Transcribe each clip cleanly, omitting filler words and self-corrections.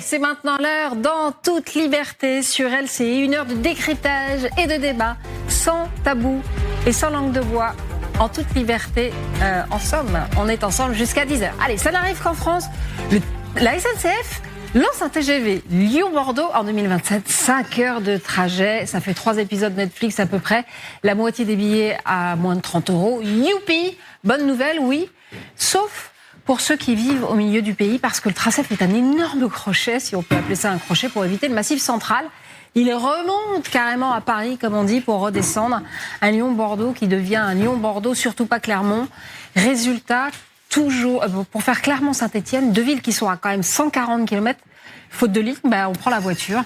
c'est maintenant l'heure dans toute liberté sur LCI. Une heure de décryptage et de débat, sans tabou et sans langue de bois, en toute liberté. En somme, on est ensemble jusqu'à 10h. Allez, ça n'arrive qu'en France. La SNCF lance un TGV Lyon-Bordeaux en 2027. 5 heures de trajet, ça fait 3 épisodes Netflix à peu près. La moitié des billets à moins de 30 €. Youpi! Bonne nouvelle, oui. Sauf pour ceux qui vivent au milieu du pays, parce que le tracé fait un énorme crochet, si on peut appeler ça un crochet, pour éviter le Massif central. Il remonte carrément à Paris, comme on dit, pour redescendre. Un Lyon-Bordeaux qui devient un Lyon-Bordeaux, surtout pas Clermont. Résultat, toujours, pour faire Clermont-Saint-Etienne, 2 villes qui sont à quand même 140 km, faute de ligne, on prend la voiture.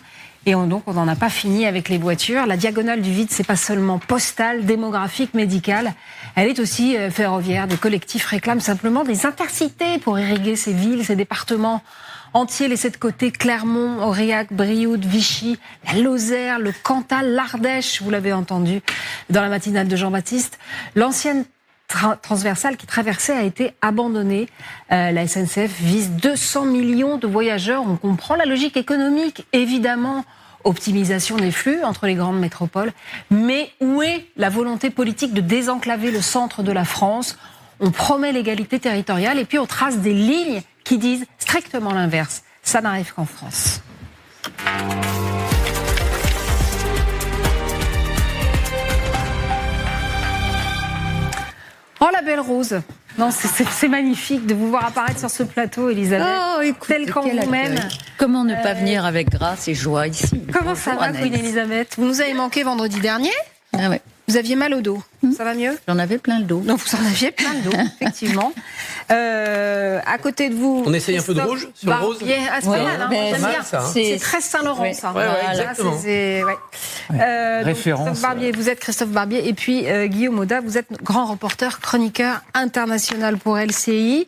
Et donc, on n'en a pas fini avec les voitures. La diagonale du vide, c'est pas seulement postale, démographique, médicale. Elle est aussi ferroviaire. Des collectifs réclament simplement des intercités pour irriguer ces villes, ces départements entiers laissés de côté. Clermont, Aurillac, Brioude, Vichy, la Lozère, le Cantal, l'Ardèche, vous l'avez entendu dans la matinale de Jean-Baptiste. L'ancienne transversale qui traversait a été abandonnée. La SNCF vise 200 millions de voyageurs. On comprend la logique économique, évidemment. Optimisation des flux entre les grandes métropoles. Mais où est la volonté politique de désenclaver le centre de la France ? On promet l'égalité territoriale et puis on trace des lignes qui disent strictement l'inverse. Ça n'arrive qu'en France. Oh la belle rose. Non, c'est magnifique de vous voir apparaître sur ce plateau, Elisabeth. Oh, écoute, tel qu'on vous mène. Comment ne pas venir avec grâce et joie ici? Comment ça va, Queen Elisabeth? Vous nous avez manqué vendredi dernier. Ah ouais. Vous aviez mal au dos. Ça va mieux? J'en avais plein le dos. Donc vous en aviez plein le dos, effectivement. À côté de vous, on essaye un peu de rouge sur le rose. C'est pas mal, j'aime bien. Ça, hein. C'est très Saint-Laurent, ça. Ouais, exactement. Référence. Christophe Barbier, vous êtes Christophe Barbier, et puis Guillaume Audat, vous êtes grand reporter, chroniqueur international pour LCI.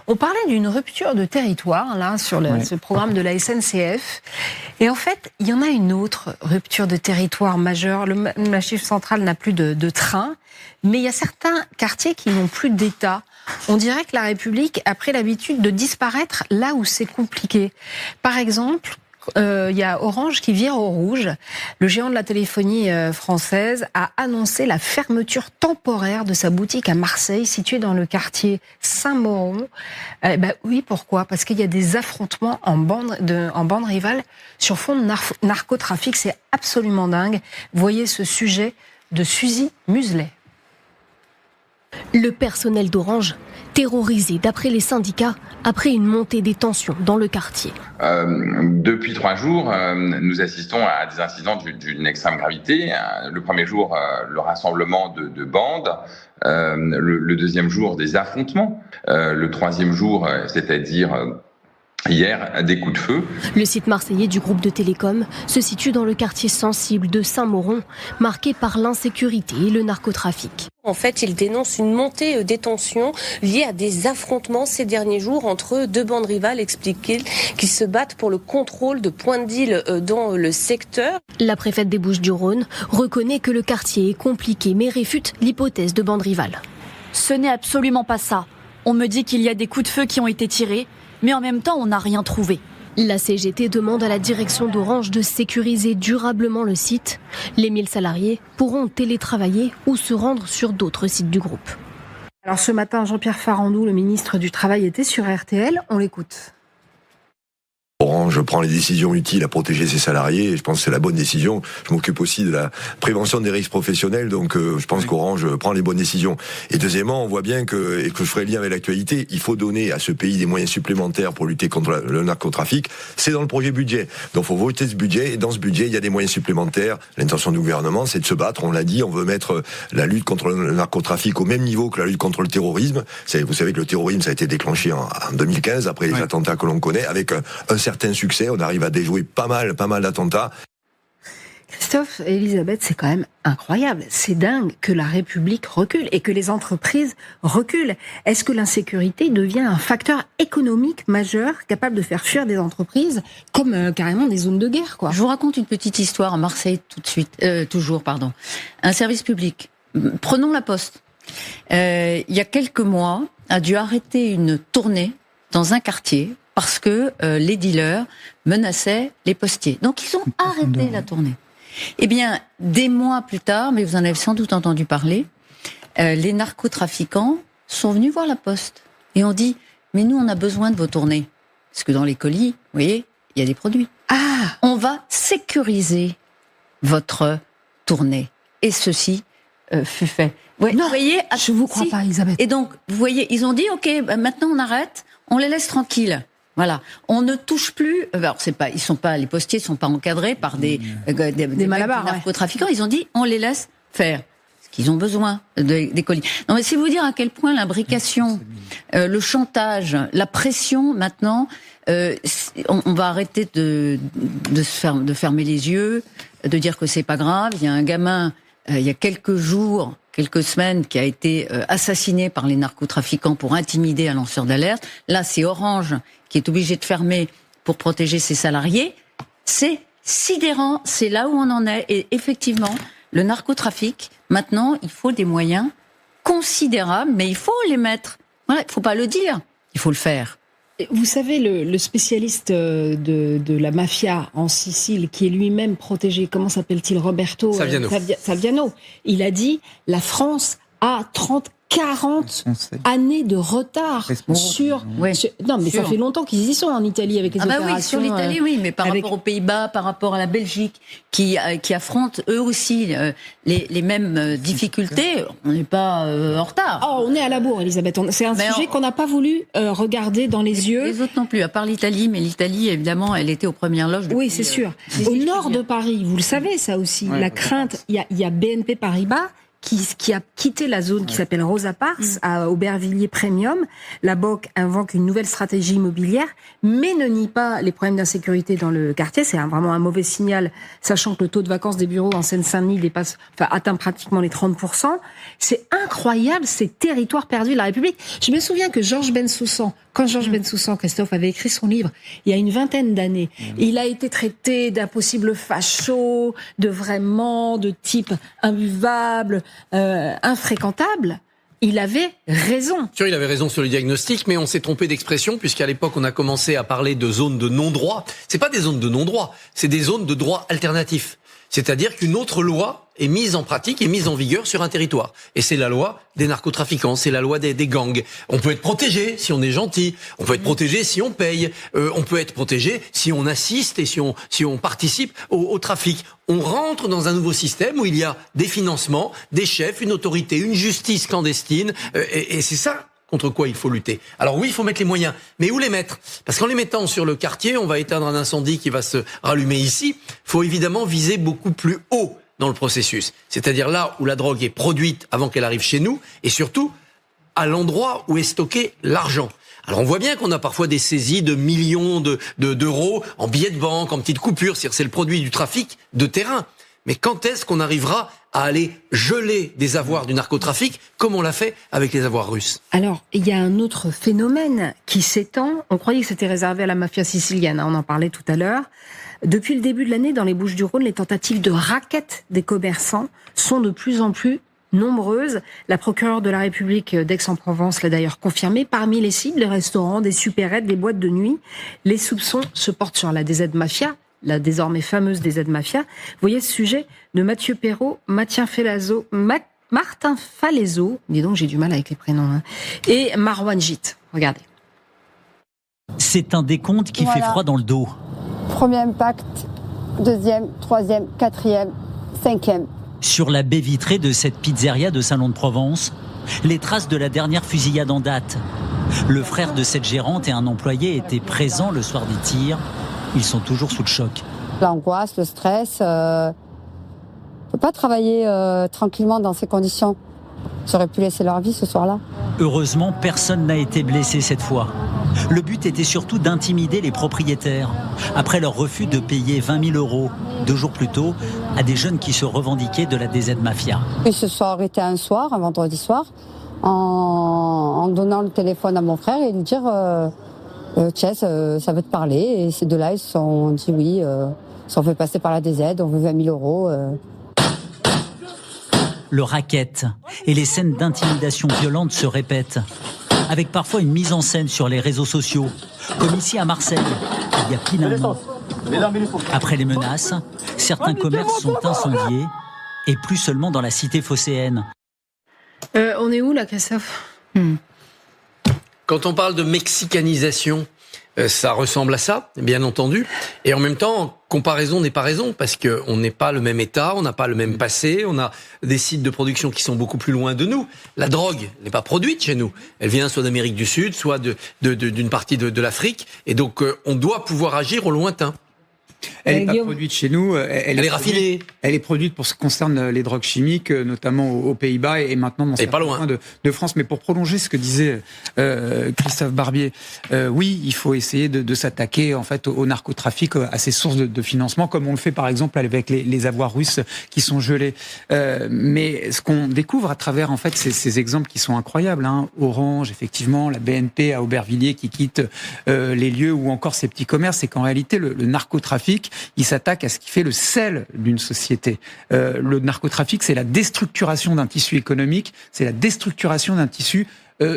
On parlait d'une rupture de territoire, là, sur ce programme de la SNCF. Et en fait, il y en a une autre rupture de territoire majeure. Le Massif central n'a plus de train, mais il y a certains quartiers qui n'ont plus d'État. On dirait que la République a pris l'habitude de disparaître là où c'est compliqué. Par exemple, il y a Orange qui vire au rouge. Le géant de la téléphonie française a annoncé la fermeture temporaire de sa boutique à Marseille, située dans le quartier Saint-Mauron. Oui, pourquoi ? Parce qu'il y a des affrontements en bande rivale sur fond de narcotrafic. C'est absolument dingue. Voyez ce sujet de Suzy Muselet. Le personnel d'Orange terrorisé d'après les syndicats après une montée des tensions dans le quartier. Depuis 3 jours, nous assistons à des incidents d'une extrême gravité. Le premier jour, le rassemblement de bandes. Le deuxième jour, des affrontements. Le troisième jour, c'est-à-dire hier, des coups de feu. Le site marseillais du groupe de télécom se situe dans le quartier sensible de Saint-Mauron, marqué par l'insécurité et le narcotrafic. En fait, il dénonce une montée des tensions liées à des affrontements ces derniers jours entre 2 bandes rivales, expliquent-ils, qui se battent pour le contrôle de points de deal dans le secteur. La préfète des Bouches-du-Rhône reconnaît que le quartier est compliqué, mais réfute l'hypothèse de bandes rivales. Ce n'est absolument pas ça. On me dit qu'il y a des coups de feu qui ont été tirés, mais en même temps, on n'a rien trouvé. La CGT demande à la direction d'Orange de sécuriser durablement le site. Les 1000 salariés pourront télétravailler ou se rendre sur d'autres sites du groupe. Alors ce matin, Jean-Pierre Farandou, le ministre du Travail, était sur RTL. On l'écoute. Orange prend les décisions utiles à protéger ses salariés et je pense que c'est la bonne décision. Je m'occupe aussi de la prévention des risques professionnels, donc je pense qu'Orange prend les bonnes décisions. Et deuxièmement, on voit bien que je ferai lien avec l'actualité, il faut donner à ce pays des moyens supplémentaires pour lutter contre le narcotrafic. C'est dans le projet budget. Donc il faut voter ce budget et dans ce budget, il y a des moyens supplémentaires. L'intention du gouvernement, c'est de se battre, on l'a dit, on veut mettre la lutte contre le narcotrafic au même niveau que la lutte contre le terrorisme. Vous savez que le terrorisme, ça a été déclenché en 2015, après les attentats que l'on connaît, avec un certain succès, on arrive à déjouer pas mal d'attentats. Christophe et Elisabeth, c'est quand même incroyable. C'est dingue que la République recule et que les entreprises reculent. Est-ce que l'insécurité devient un facteur économique majeur capable de faire fuir des entreprises comme carrément des zones de guerre, quoi ? Je vous raconte une petite histoire à Marseille toujours. Un service public. Prenons la Poste. Il y a quelques mois, a dû arrêter une tournée dans un quartier parce que les dealers menaçaient les postiers. Donc ils ont arrêté la tournée. Eh bien, des mois plus tard, mais vous en avez sans doute entendu parler, les narcotrafiquants sont venus voir la Poste et ont dit « Mais nous, on a besoin de vos tournées. » Parce que dans les colis, vous voyez, il y a des produits. On va sécuriser votre tournée. Et ceci fut fait. Ouais, Non, vous voyez, je vous crois pas, Elisabeth. Et donc, vous voyez, ils ont dit, OK, maintenant on arrête, on les laisse tranquilles. Voilà, on ne touche plus. Alors c'est pas, les postiers sont pas encadrés par des malabars, narcotrafiquants. Ils ont dit, on les laisse faire. Parce qu'ils ont besoin des colis. Non, mais c'est vous dire à quel point l'imbrication, le chantage, la pression maintenant, on va arrêter de fermer les yeux, de dire que c'est pas grave. Il y a un gamin, il y a quelques jours, quelques semaines, qui a été assassiné par les narcotrafiquants pour intimider un lanceur d'alerte. Là, c'est Orange qui est obligé de fermer pour protéger ses salariés. C'est sidérant, c'est là où on en est. Et effectivement, le narcotrafic, maintenant, il faut des moyens considérables, mais il faut les mettre. Voilà, il ne faut pas le dire, il faut le faire. Vous savez, le spécialiste de la mafia en Sicile, qui est lui-même protégé, comment s'appelle-t-il, Roberto Saviano. Il a dit, la France a 40 années de retard sur... Non, mais ça fait longtemps qu'ils y sont en Italie avec les opérations. Oui, sur l'Italie, oui, mais par rapport aux Pays-Bas, par rapport à la Belgique, qui affrontent eux aussi les mêmes difficultés, on n'est pas en retard. Oh, on est à la bourre, Elisabeth. C'est un sujet qu'on n'a pas voulu regarder dans les yeux. Les autres non plus, à part l'Italie, mais l'Italie, évidemment, elle était aux premières loges. Oui, c'est sûr. Au nord de Paris, vous le savez, ça aussi, la crainte, il y a BNP Paribas qui a quitté la zone qui s'appelle Rosa Parks à Aubervilliers Premium. La BOC invoque une nouvelle stratégie immobilière, mais ne nie pas les problèmes d'insécurité dans le quartier. C'est vraiment un mauvais signal, sachant que le taux de vacances des bureaux en Seine-Saint-Denis atteint pratiquement les 30%. C'est incroyable, ces territoires perdus de la République. Je me souviens que Georges Bensoussan, Christophe, avait écrit son livre il y a une vingtaine d'années. Il a été traité d'impossible facho, de type imbuvable, infréquentable. Il avait raison. Il avait raison sur le diagnostic, mais on s'est trompé d'expression, puisqu'à l'époque, on a commencé à parler de zones de non-droit. C'est pas des zones de non-droit, c'est des zones de droit alternatif. C'est-à-dire qu'une autre loi est mise en pratique, est mise en vigueur sur un territoire. Et c'est la loi des narcotrafiquants, c'est la loi des gangs. On peut être protégé si on est gentil, on peut être protégé si on paye, on peut être protégé si on assiste et si on participe au trafic. On rentre dans un nouveau système où il y a des financements, des chefs, une autorité, une justice clandestine, et c'est ça contre quoi il faut lutter. Alors oui, il faut mettre les moyens, mais où les mettre ? Parce qu'en les mettant sur le quartier, on va éteindre un incendie qui va se rallumer ici. Il faut évidemment viser beaucoup plus haut dans le processus. C'est-à-dire là où la drogue est produite avant qu'elle arrive chez nous, et surtout à l'endroit où est stocké l'argent. Alors on voit bien qu'on a parfois des saisies de millions d'euros en billets de banque, en petites coupures, c'est le produit du trafic de terrain. Mais quand est-ce qu'on arrivera à aller geler des avoirs du narcotrafic, comme on l'a fait avec les avoirs russes? Alors, il y a un autre phénomène qui s'étend. On croyait que c'était réservé à la mafia sicilienne, on en parlait tout à l'heure. Depuis le début de l'année, dans les Bouches-du-Rhône, les tentatives de racket des commerçants sont de plus en plus nombreuses. La procureure de la République d'Aix-en-Provence l'a d'ailleurs confirmé. Parmi les cibles, les restaurants, des supérettes, des boîtes de nuit, les soupçons se portent sur la DZ Mafia, la désormais fameuse DZ Mafia. Vous voyez ce sujet de Mathieu Perrault, Martin Falaiso, dis donc j'ai du mal avec les prénoms, et Marwan Git. Regardez. C'est un décompte qui fait froid dans le dos. Premier impact, deuxième, troisième, quatrième, cinquième. Sur la baie vitrée de cette pizzeria de Salon-de-Provence, les traces de la dernière fusillade en date. Le frère de cette gérante et un employé étaient présents le soir des tirs. Ils sont toujours sous le choc. L'angoisse, le stress, on peut pas travailler tranquillement dans ces conditions. Ils auraient pu laisser leur vie ce soir-là. Heureusement, personne n'a été blessé cette fois. Le but était surtout d'intimider les propriétaires, après leur refus de payer 20 000 euros, 2 jours plus tôt, à des jeunes qui se revendiquaient de la DZ Mafia. Ils se sont arrêtés un soir, un vendredi soir, en donnant le téléphone à mon frère et lui dire tiens, ça veut te parler. Et ces deux-là, ils se sont dit oui, si on fait passer par la DZ, on veut 20 000 euros. Le racket et les scènes d'intimidation violente se répètent, avec parfois une mise en scène sur les réseaux sociaux, Comme ici à Marseille, il y a pile d'un an. Après les menaces, certains commerces sont incendiés, et plus seulement dans la cité phocéenne. On est où là, Christophe? Quand on parle de mexicanisation, ça ressemble à ça, bien entendu. Et en même temps, comparaison n'est pas raison, parce qu'on n'est pas le même État, on n'a pas le même passé, on a des sites de production qui sont beaucoup plus loin de nous. La drogue n'est pas produite chez nous. Elle vient soit d'Amérique du Sud, soit d'une partie de l'Afrique. Et donc, on doit pouvoir agir au lointain. Elle n'est pas produite chez nous. Elle est raffinée. Elle est produite pour ce qui concerne les drogues chimiques, notamment aux Pays-Bas et maintenant dans certains coins de France. Mais pour prolonger ce que disait Christophe Barbier, oui, il faut essayer de s'attaquer en fait au narcotrafic, à ses sources de financement, comme on le fait par exemple avec les avoirs russes qui sont gelés. Mais ce qu'on découvre à travers en fait ces exemples qui sont incroyables, hein, Orange, effectivement, la BNP à Aubervilliers qui quitte les lieux ou encore ces petits commerces, c'est qu'en réalité le narcotrafic, il s'attaque à ce qui fait le sel d'une société. Le narcotrafic, c'est la déstructuration d'un tissu économique, c'est la déstructuration d'un tissu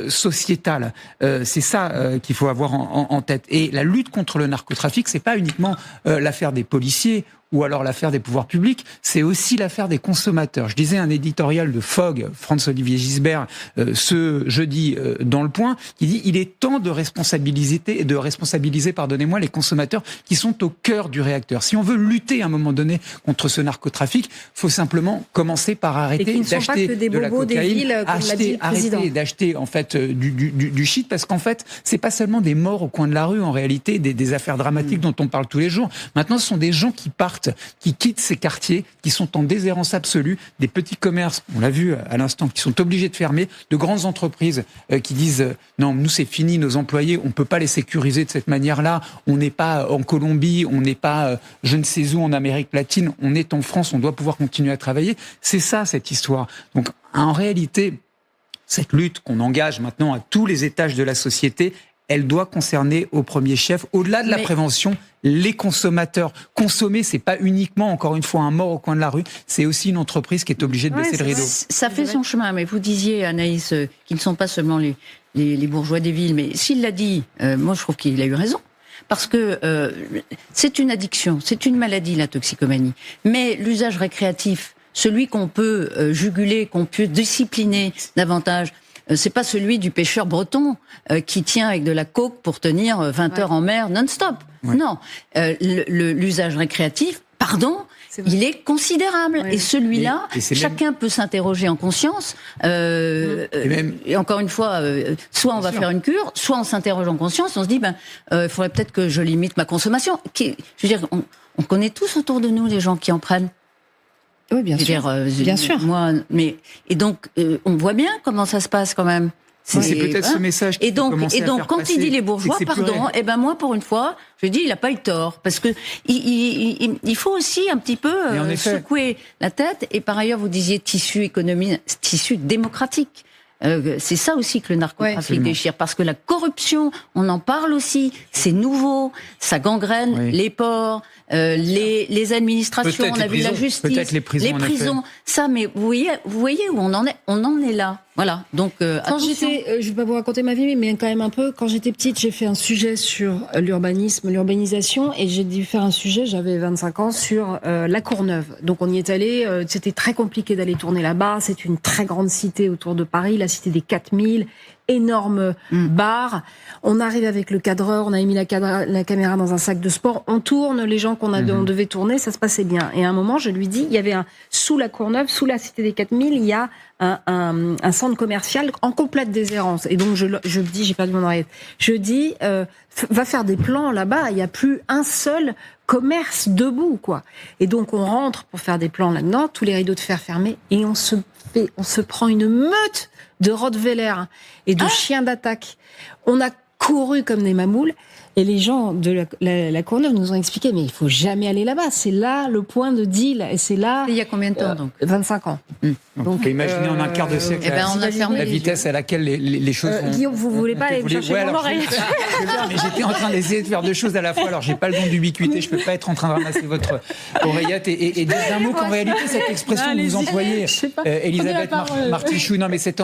sociétal. C'est ça qu'il faut avoir en tête. Et la lutte contre le narcotrafic, c'est pas uniquement l'affaire des policiers ou alors l'affaire des pouvoirs publics, c'est aussi l'affaire des consommateurs. Je disais un éditorial de Fogg, Franz-Olivier Gisbert, ce jeudi dans Le Point, qui dit « Il est temps de responsabiliser les consommateurs qui sont au cœur du réacteur ». Si on veut lutter à un moment donné contre ce narcotrafic, il faut simplement commencer par arrêter d'acheter de la cocaïne, arrêter d'acheter en fait du shit, parce qu'en fait, c'est pas seulement des morts au coin de la rue, en réalité, des affaires dramatiques dont on parle tous les jours. Maintenant, ce sont des gens qui partent, qui quittent ces quartiers, qui sont en déshérence absolue, des petits commerces, on l'a vu à l'instant, qui sont obligés de fermer, de grandes entreprises qui disent non, nous c'est fini, nos employés, on peut pas les sécuriser de cette manière-là, on n'est pas en Colombie, on n'est pas je ne sais où en Amérique latine, on est en France, on doit pouvoir continuer à travailler. C'est ça cette histoire. Donc en réalité, cette lutte qu'on engage maintenant à tous les étages de la société, elle doit concerner au premier chef, au-delà de la prévention, les consommateurs. Consommer, c'est pas uniquement, encore une fois, un mort au coin de la rue, c'est aussi une entreprise qui est obligée de baisser le rideau. Ça fait son chemin, mais vous disiez, Anaïs, qu'ils ne sont pas seulement les bourgeois des villes, mais s'il l'a dit, moi je trouve qu'il a eu raison. Parce que c'est une addiction, c'est une maladie, la toxicomanie. Mais l'usage récréatif, celui qu'on peut juguler, qu'on peut discipliner davantage, c'est pas celui du pêcheur breton qui tient avec de la coke pour tenir 20 heures en mer non-stop. Ouais. Non, l'usage récréatif, il est considérable. Ouais. Et celui-là, chacun peut s'interroger en conscience. Et encore une fois, soit on va faire une cure, soit on s'interroge en conscience. On se dit, il faudrait peut-être que je limite ma consommation. Je veux dire, on connaît tous autour de nous les gens qui en prennent. Oui, bien sûr. Bien sûr. Et donc, on voit bien comment ça se passe quand même. C'est peut-être ce message qui donc quand il dit les bourgeois, moi pour une fois, je dis il a pas eu tort, parce que il faut aussi un petit peu secouer la tête. Et par ailleurs, vous disiez tissu économique, tissu démocratique. C'est ça aussi que le narcotrafic déchire, parce que la corruption, on en parle aussi, c'est nouveau, ça gangrène les ports, les administrations, on a vu la justice, les prisons. Ça, mais vous voyez où on en est là. Voilà. Donc, quand j'étais, je vais pas vous raconter ma vie, mais quand même un peu. Quand j'étais petite, j'ai fait un sujet sur l'urbanisation, et j'ai dû faire un sujet. J'avais 25 ans sur la Courneuve. Donc on y est allé. C'était très compliqué d'aller tourner là-bas. C'est une très grande cité autour de Paris, la cité des 4000. Énorme bar. On arrive avec le cadreur, on avait mis la caméra dans un sac de sport, on tourne les gens on devait tourner, ça se passait bien. Et à un moment, je lui dis, il y avait sous la Courneuve, sous la cité des 4000, il y a un centre commercial en complète déshérence. Et donc je dis, j'ai perdu mon oreillette. Je dis, va faire des plans là-bas, il n'y a plus un seul commerce debout, quoi. Et donc on rentre pour faire des plans là-dedans, tous les rideaux de fer fermés, et on se prend une meute de Rottweiler et de chiens d'attaque. On a couru comme des mamoules. Et les gens de la Courneuve nous ont expliqué, mais il faut jamais aller là-bas. C'est là le point de deal. Et c'est là. Il y a combien de temps donc 25 ans. Donc, on peut imaginer en un quart de siècle la vitesse à laquelle les choses vont. Guillaume, vous voulez pas aller me chercher mon oreille? Mais j'étais en train d'essayer de faire deux choses à la fois. Alors, j'ai pas le don d'ubiquité. Je peux pas être en train de ramasser votre oreillette et dire d'un mot qu'en réalité, cette expression que vous employez, Elisabeth Martichoux, non, mais c'est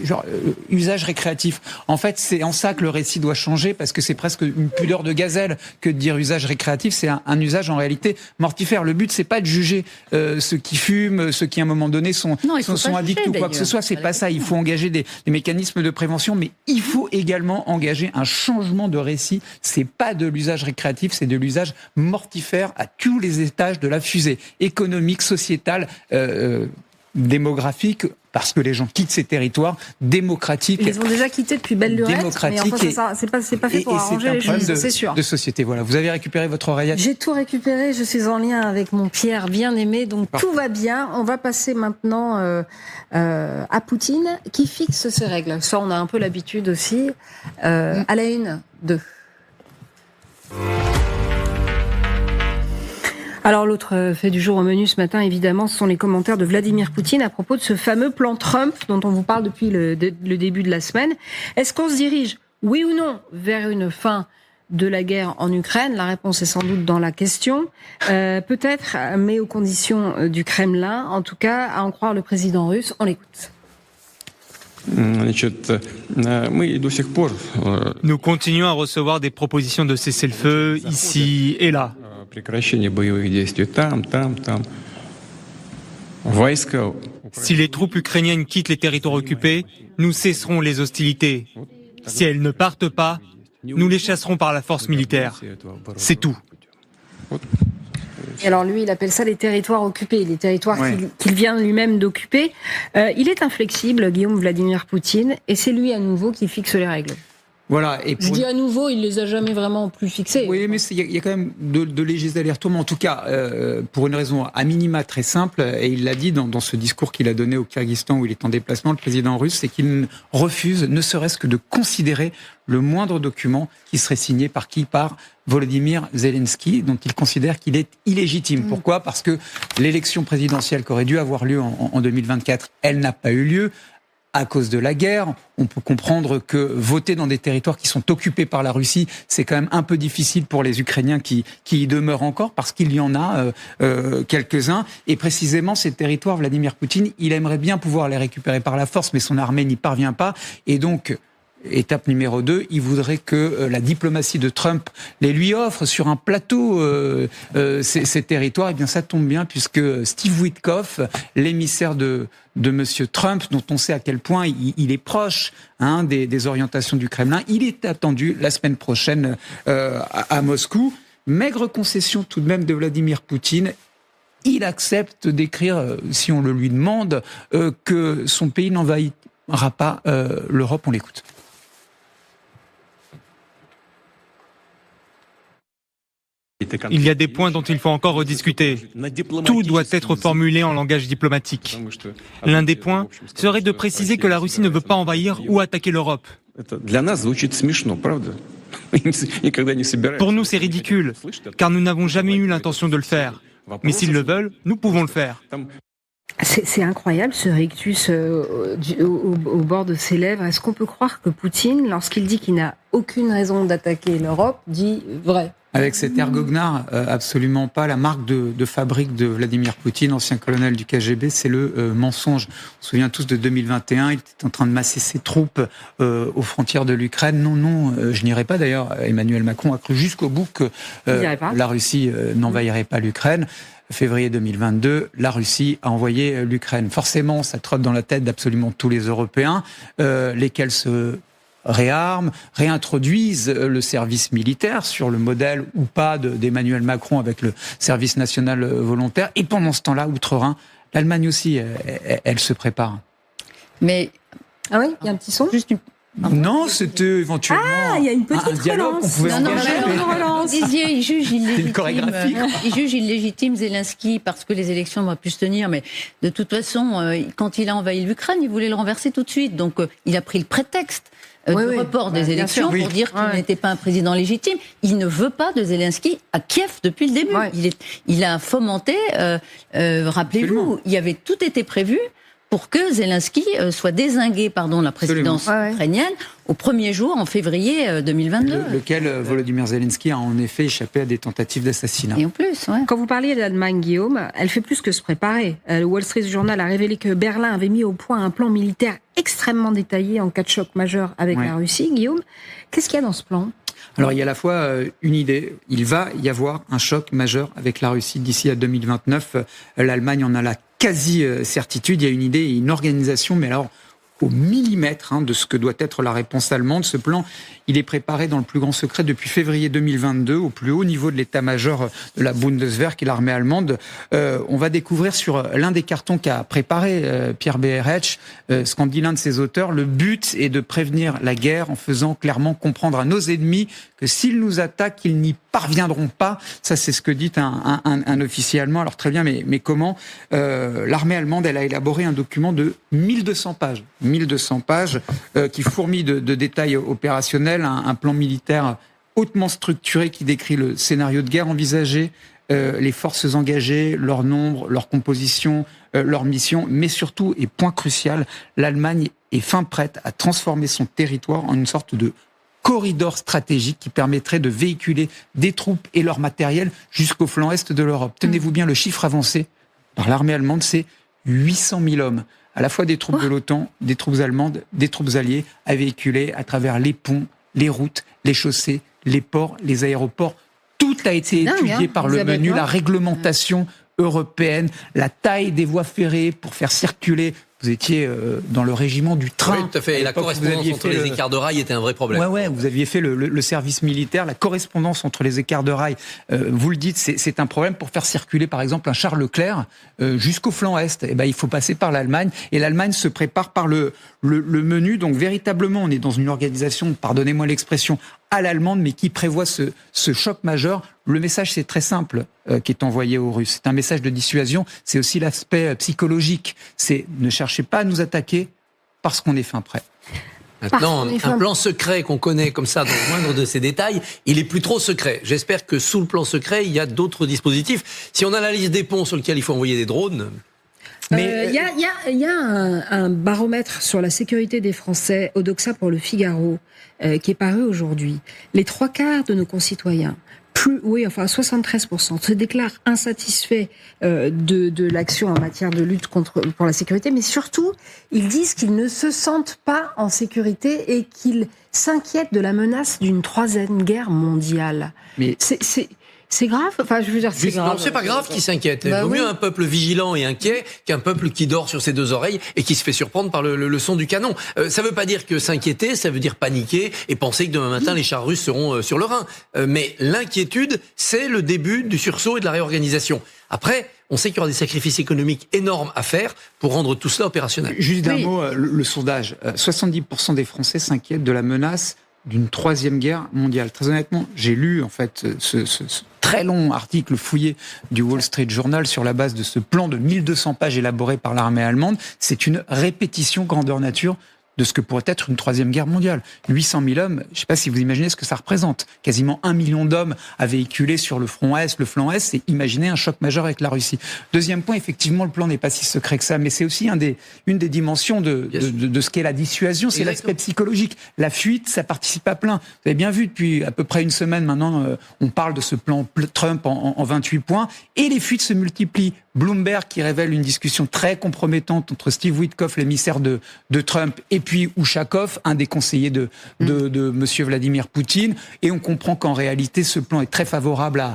genre usage récréatif. En fait, c'est en ça que le récit doit changer parce que c'est presque une pudeur de gazelle que de dire usage récréatif. C'est un usage en réalité mortifère. Le but, c'est pas de juger ceux qui fument, ceux qui à un moment donné sont addicts ou quoi que ce soit. C'est pas ça. Il faut engager des mécanismes de prévention, mais il faut également engager un changement de récit. C'est pas de l'usage récréatif, c'est de l'usage mortifère à tous les étages de la fusée économique, sociétale, démographique, parce que les gens quittent ces territoires démocratiques. Ils ont déjà quitté depuis belle lurette, mais enfin, c'est pas fait pour arranger les choses, c'est sûr. De société, voilà. Vous avez récupéré votre oreillette? J'ai tout récupéré, je suis en lien avec mon Pierre bien-aimé, donc tout va bien. On va passer maintenant à Poutine, qui fixe ses règles. Ça, on a un peu l'habitude aussi. À la une, 2. Alors l'autre fait du jour au menu ce matin, évidemment, ce sont les commentaires de Vladimir Poutine à propos de ce fameux plan Trump dont on vous parle depuis le début de la semaine. Est-ce qu'on se dirige, oui ou non, vers une fin de la guerre en Ukraine? La réponse est sans doute dans la question. Peut-être, mais aux conditions du Kremlin. En tout cas, à en croire le président russe. On l'écoute. Nous continuons à recevoir des propositions de cessez-le-feu ici et là. Si les troupes ukrainiennes quittent les territoires occupés, nous cesserons les hostilités. Si elles ne partent pas, nous les chasserons par la force militaire. C'est tout. Et alors lui, il appelle ça les territoires occupés, les territoires qu'il vient lui-même d'occuper. Il est inflexible, Guillaume Vladimir Poutine, et c'est lui à nouveau qui fixe les règles. Voilà. Et je dis à nouveau, il les a jamais vraiment plus fixés. Oui, mais il y a quand même de légers allers-retours. Mais en tout cas, pour une raison à minima très simple, et il l'a dit dans ce discours qu'il a donné au Kyrgyzstan où il est en déplacement, le président russe, c'est qu'il refuse, ne serait-ce que de considérer le moindre document qui serait signé par qui? Par Volodymyr Zelensky, dont il considère qu'il est illégitime. Pourquoi? Parce que l'élection présidentielle qui aurait dû avoir lieu en 2024, elle n'a pas eu lieu. À cause de la guerre, on peut comprendre que voter dans des territoires qui sont occupés par la Russie, c'est quand même un peu difficile pour les Ukrainiens qui y demeurent encore, parce qu'il y en a quelques-uns. Et précisément, ces territoires, Vladimir Poutine, il aimerait bien pouvoir les récupérer par la force, mais son armée n'y parvient pas. Et donc, étape numéro 2, il voudrait que la diplomatie de Trump les lui offre sur un plateau ces territoires. Et bien ça tombe bien puisque Steve Witkoff, l'émissaire de Monsieur Trump, dont on sait à quel point il est proche des orientations du Kremlin, il est attendu la semaine prochaine à Moscou. Maigre concession tout de même de Vladimir Poutine. Il accepte d'écrire, si on le lui demande, que son pays n'envahira pas l'Europe. On l'écoute. Il y a des points dont il faut encore rediscuter. Tout doit être formulé en langage diplomatique. L'un des points serait de préciser que la Russie ne veut pas envahir ou attaquer l'Europe. Pour nous, c'est ridicule, car nous n'avons jamais eu l'intention de le faire. Mais s'ils le veulent, nous pouvons le faire. C'est incroyable ce rictus au bord de ses lèvres. Est-ce qu'on peut croire que Poutine, lorsqu'il dit qu'il n'a aucune raison d'attaquer l'Europe, dit vrai? Avec cet air goguenard, absolument pas. La marque de fabrique de Vladimir Poutine, ancien colonel du KGB, c'est le mensonge. On se souvient tous de 2021, il était en train de masser ses troupes aux frontières de l'Ukraine. Non, je n'irai pas. D'ailleurs, Emmanuel Macron a cru jusqu'au bout que la Russie n'envahirait pas l'Ukraine. Février 2022, la Russie a envoyé l'Ukraine. Forcément, ça trotte dans la tête d'absolument tous les Européens, lesquels se réarment, réintroduisent le service militaire sur le modèle ou pas d'Emmanuel Macron avec le service national volontaire. Et pendant ce temps-là, outre-Rhin, l'Allemagne aussi, elle se prépare. Mais ah oui, il y a un petit son. Juste une... Non, c'était éventuellement il y a une petite un dialogue qu'on pouvait engager. Vous disiez, il juge illégitime. Une chorégraphie. Il juge illégitime Zelensky parce que les élections n'ont pas pu se tenir. Mais de toute façon, quand il a envahi l'Ukraine, il voulait le renverser tout de suite. Donc, il a pris le prétexte du report des élections pour dire qu'il n'était pas un président légitime. Il ne veut pas de Zelensky à Kiev depuis le début. Il a fomenté, rappelez-vous, tout était prévu pour que Zelensky soit dézingué, la présidence ukrainienne au premier jour en février 2022. Lequel Volodymyr Zelensky a en effet échappé à des tentatives d'assassinat. Et en plus, Quand vous parliez de l'Allemagne, Guillaume, elle fait plus que se préparer. Le Wall Street Journal a révélé que Berlin avait mis au point un plan militaire extrêmement détaillé en cas de choc majeur avec la Russie. Guillaume, qu'est-ce qu'il y a dans ce plan ? Alors, il y a à la fois une idée. Il va y avoir un choc majeur avec la Russie d'ici à 2029. L'Allemagne en a la quasi-certitude. Il y a une idée et une organisation, mais alors au millimètre de ce que doit être la réponse allemande. Ce plan, il est préparé dans le plus grand secret depuis février 2022, au plus haut niveau de l'état-major de la Bundeswehr, qui est l'armée allemande. On va découvrir sur l'un des cartons qu'a préparé Pierre Beheretsch, ce qu'en dit l'un de ses auteurs, le but est de prévenir la guerre en faisant clairement comprendre à nos ennemis que s'ils nous attaquent, ils n'y parviendront pas. Ça, c'est ce que dit un officier allemand. Alors très bien, mais comment l'armée allemande, elle a élaboré un document de 1200 pages. 1200 pages qui fourmille de détails opérationnels, un plan militaire hautement structuré qui décrit le scénario de guerre envisagé, les forces engagées, leur nombre, leur composition, leur mission, mais surtout, et point crucial, l'Allemagne est fin prête à transformer son territoire en une sorte de corridor stratégique qui permettrait de véhiculer des troupes et leur matériel jusqu'au flanc est de l'Europe. Tenez-vous bien, le chiffre avancé par l'armée allemande, c'est 800 000 hommes, à la fois des troupes de l'OTAN, des troupes allemandes, des troupes alliées, à véhiculer à travers les ponts, les routes, les chaussées, les ports, les aéroports. Tout a été étudié par le menu, la réglementation européenne, la taille des voies ferrées pour faire circuler. Vous étiez dans le régiment du train. Oui, tout à fait. Et la correspondance entre les écarts de rail était un vrai problème. Ouais, vous aviez fait le service militaire, la correspondance entre les écarts de rail. Vous le dites, c'est un problème pour faire circuler, par exemple, un char Leclerc jusqu'au flanc est. Et il faut passer par l'Allemagne. Et l'Allemagne se prépare par le menu. Donc, véritablement, on est dans une organisation, pardonnez-moi l'expression, à l'allemande, mais qui prévoit ce choc majeur. Le message, c'est très simple, qui est envoyé aux Russes. C'est un message de dissuasion. C'est aussi l'aspect psychologique. C'est ne cherchez pas à nous attaquer parce qu'on est fin prêt. Maintenant, un plan secret qu'on connaît comme ça dans le moindre de ces détails, il est plus trop secret. J'espère que sous le plan secret, il y a d'autres dispositifs. Si on a la liste des ponts sur lesquels il faut envoyer des drones... Mais il y a un baromètre sur la sécurité des Français, Odoxa pour le Figaro, qui est paru aujourd'hui. Les 3/4 de nos concitoyens, 73%, se déclarent insatisfaits de l'action en matière de lutte pour la sécurité, mais surtout, ils disent qu'ils ne se sentent pas en sécurité et qu'ils s'inquiètent de la menace d'une troisième guerre mondiale. Mais c'est grave. Enfin, je veux dire, c'est grave. Non, c'est pas grave qu'ils s'inquiètent. Il vaut mieux un peuple vigilant et inquiet qu'un peuple qui dort sur ses deux oreilles et qui se fait surprendre par le son du canon. Ça veut pas dire que s'inquiéter, ça veut dire paniquer et penser que demain matin les chars russes seront sur le Rhin. Mais l'inquiétude, c'est le début du sursaut et de la réorganisation. Après, on sait qu'il y aura des sacrifices économiques énormes à faire pour rendre tout cela opérationnel. Juste d'un mot, le sondage. 70% des Français s'inquiètent de la menace d'une troisième guerre mondiale. Très honnêtement, j'ai lu en fait ce très long article fouillé du Wall Street Journal sur la base de ce plan de 1200 pages élaboré par l'armée allemande. C'est une répétition grandeur nature de ce que pourrait être une troisième guerre mondiale. 800 000 hommes, je ne sais pas si vous imaginez ce que ça représente. Quasiment 1 million d'hommes à véhiculer sur le front Est, le flanc Est, c'est imaginer un choc majeur avec la Russie. Deuxième point, effectivement, le plan n'est pas si secret que ça, mais c'est aussi une des dimensions de ce qu'est la dissuasion, c'est l'aspect psychologique. La fuite, ça participe à plein. Vous avez bien vu, depuis à peu près une semaine maintenant, on parle de ce plan Trump en 28 points, et les fuites se multiplient. Bloomberg qui révèle une discussion très compromettante entre Steve Witkoff, l'émissaire de Trump, et puis Ushakov, un des conseillers de monsieur Vladimir Poutine. Et on comprend qu'en réalité, ce plan est très favorable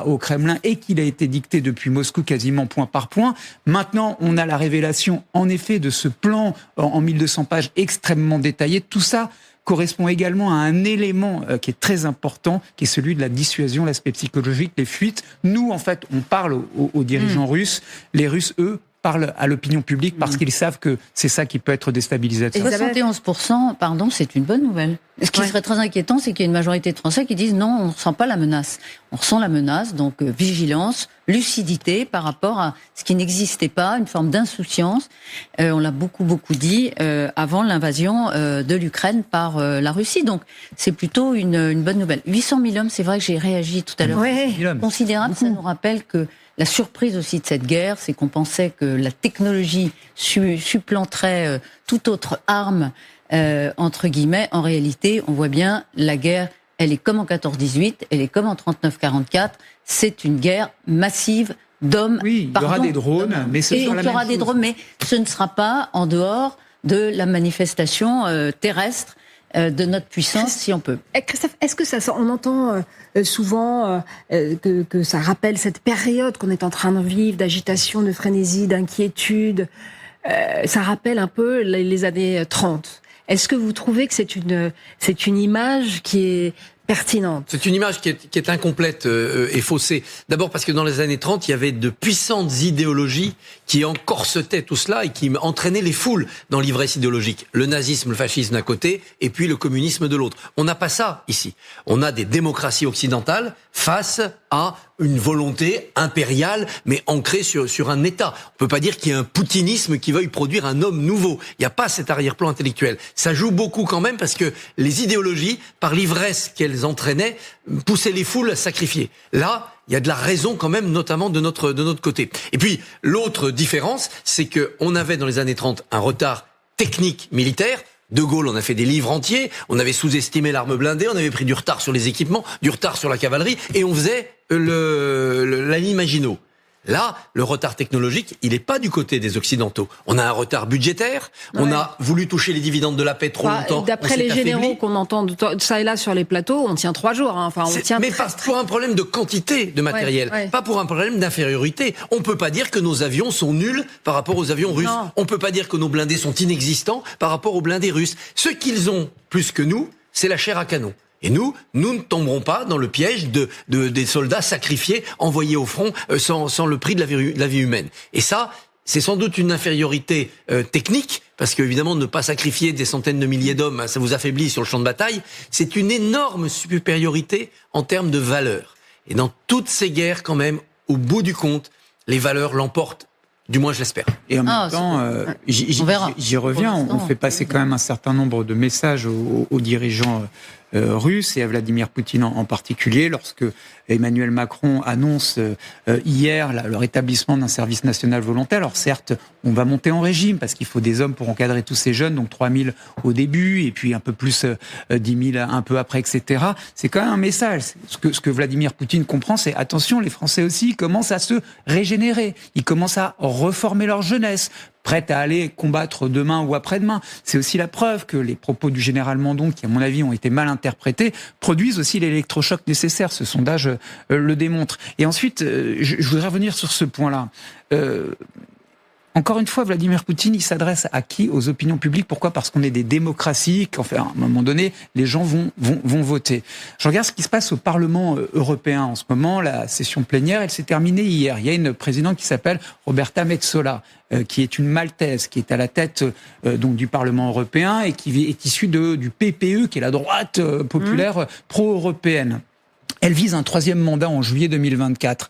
au Kremlin et qu'il a été dicté depuis Moscou quasiment point par point. Maintenant, on a la révélation, en effet, de ce plan en 1200 pages extrêmement détaillé. Tout ça correspond également à un élément qui est très important, qui est celui de la dissuasion, l'aspect psychologique, les fuites. Nous, en fait, on parle aux dirigeants russes. Les Russes, eux, parlent à l'opinion publique parce qu'ils savent que c'est ça qui peut être déstabilisateur. 71%, pardon, c'est une bonne nouvelle. Ce qui serait très inquiétant, c'est qu'il y a une majorité de Français qui disent non, on ne ressent pas la menace. On ressent la menace, donc vigilance, lucidité par rapport à ce qui n'existait pas, une forme d'insouciance. On l'a beaucoup dit avant l'invasion de l'Ukraine par la Russie. Donc c'est plutôt une bonne nouvelle. 800 000 hommes, c'est vrai que j'ai réagi tout à l'heure. Considérable, ça nous rappelle que la surprise aussi de cette guerre, c'est qu'on pensait que la technologie supplanterait toute autre arme, entre guillemets. En réalité, on voit bien, la guerre, elle est comme en 14-18, elle est comme en 39-44. C'est une guerre massive d'hommes. Oui, il y aura des drones, mais ce sera la même chose. Il y aura des drones, mais ce ne sera pas en dehors de la manifestation terrestre de notre puissance, si on peut. Christophe, est-ce que on entend souvent que ça rappelle cette période qu'on est en train de vivre, d'agitation, de frénésie, d'inquiétude, ça rappelle un peu les années 30. Est-ce que vous trouvez que c'est une image qui est pertinente? C'est une image qui est incomplète et faussée. D'abord parce que dans les années 30, il y avait de puissantes idéologies qui encorsetaient tout cela et qui entraînaient les foules dans l'ivresse idéologique. Le nazisme, le fascisme d'un côté, et puis le communisme de l'autre. On n'a pas ça ici. On a des démocraties occidentales face à une volonté impériale, mais ancrée sur un État. On peut pas dire qu'il y a un poutinisme qui veuille produire un homme nouveau. Il n'y a pas cet arrière-plan intellectuel. Ça joue beaucoup quand même parce que les idéologies, par l'ivresse qu'elles entraînaient, poussaient les foules à sacrifier. Là, il y a de la raison quand même, notamment de notre côté. Et puis, l'autre différence, c'est que on avait dans les années 30 un retard technique militaire. De Gaulle, on a fait des livres entiers, on avait sous-estimé l'arme blindée, on avait pris du retard sur les équipements, du retard sur la cavalerie, et on faisait la ligne Maginot. Là, le retard technologique, il n'est pas du côté des Occidentaux. On a un retard budgétaire, on a voulu toucher les dividendes de la paix trop longtemps. D'après les généraux qu'on entend ça et là sur les plateaux, on tient 3 jours. Hein. Enfin, on tient mais pas pour un problème de quantité de matériel, pas pour un problème d'infériorité. On peut pas dire que nos avions sont nuls par rapport aux avions russes. Non. On peut pas dire que nos blindés sont inexistants par rapport aux blindés russes. Ce qu'ils ont plus que nous, c'est la chair à canon. Et nous ne tomberons pas dans le piège des soldats sacrifiés, envoyés au front sans le prix de la vie humaine. Et ça, c'est sans doute une infériorité technique, parce qu'évidemment, ne pas sacrifier des centaines de milliers d'hommes, ça vous affaiblit sur le champ de bataille. C'est une énorme supériorité en termes de valeurs. Et dans toutes ces guerres, quand même, au bout du compte, les valeurs l'emportent. Du moins, je l'espère. Et en même temps, j'y reviens, on fait passer quand même un certain nombre de messages aux dirigeants russes et à Vladimir Poutine en particulier, lorsque Emmanuel Macron annonce hier le rétablissement d'un service national volontaire. Alors certes, on va monter en régime parce qu'il faut des hommes pour encadrer tous ces jeunes, donc 3 000 au début et puis un peu plus 10 000 un peu après, etc. C'est quand même un message. Ce que Vladimir Poutine comprend, c'est attention, les Français aussi commencent à se régénérer, ils commencent à reformer leur jeunesse, prête à aller combattre demain ou après-demain. C'est aussi la preuve que les propos du général Mandon, qui à mon avis ont été mal interprétés, produisent aussi l'électrochoc nécessaire. Ce sondage le démontre. Et ensuite, je voudrais revenir sur ce point-là. Encore une fois, Vladimir Poutine, il s'adresse à qui? Aux opinions publiques. Pourquoi? Parce qu'on est des démocraties, qu'enfin, à un moment donné, les gens vont voter. Je regarde ce qui se passe au Parlement européen en ce moment. La session plénière, elle s'est terminée hier. Il y a une présidente qui s'appelle Roberta Metsola, qui est une Maltaise, qui est à la tête donc du Parlement européen et qui est issue du PPE, qui est la droite populaire pro-européenne. Elle vise un 3e mandat en juillet 2024.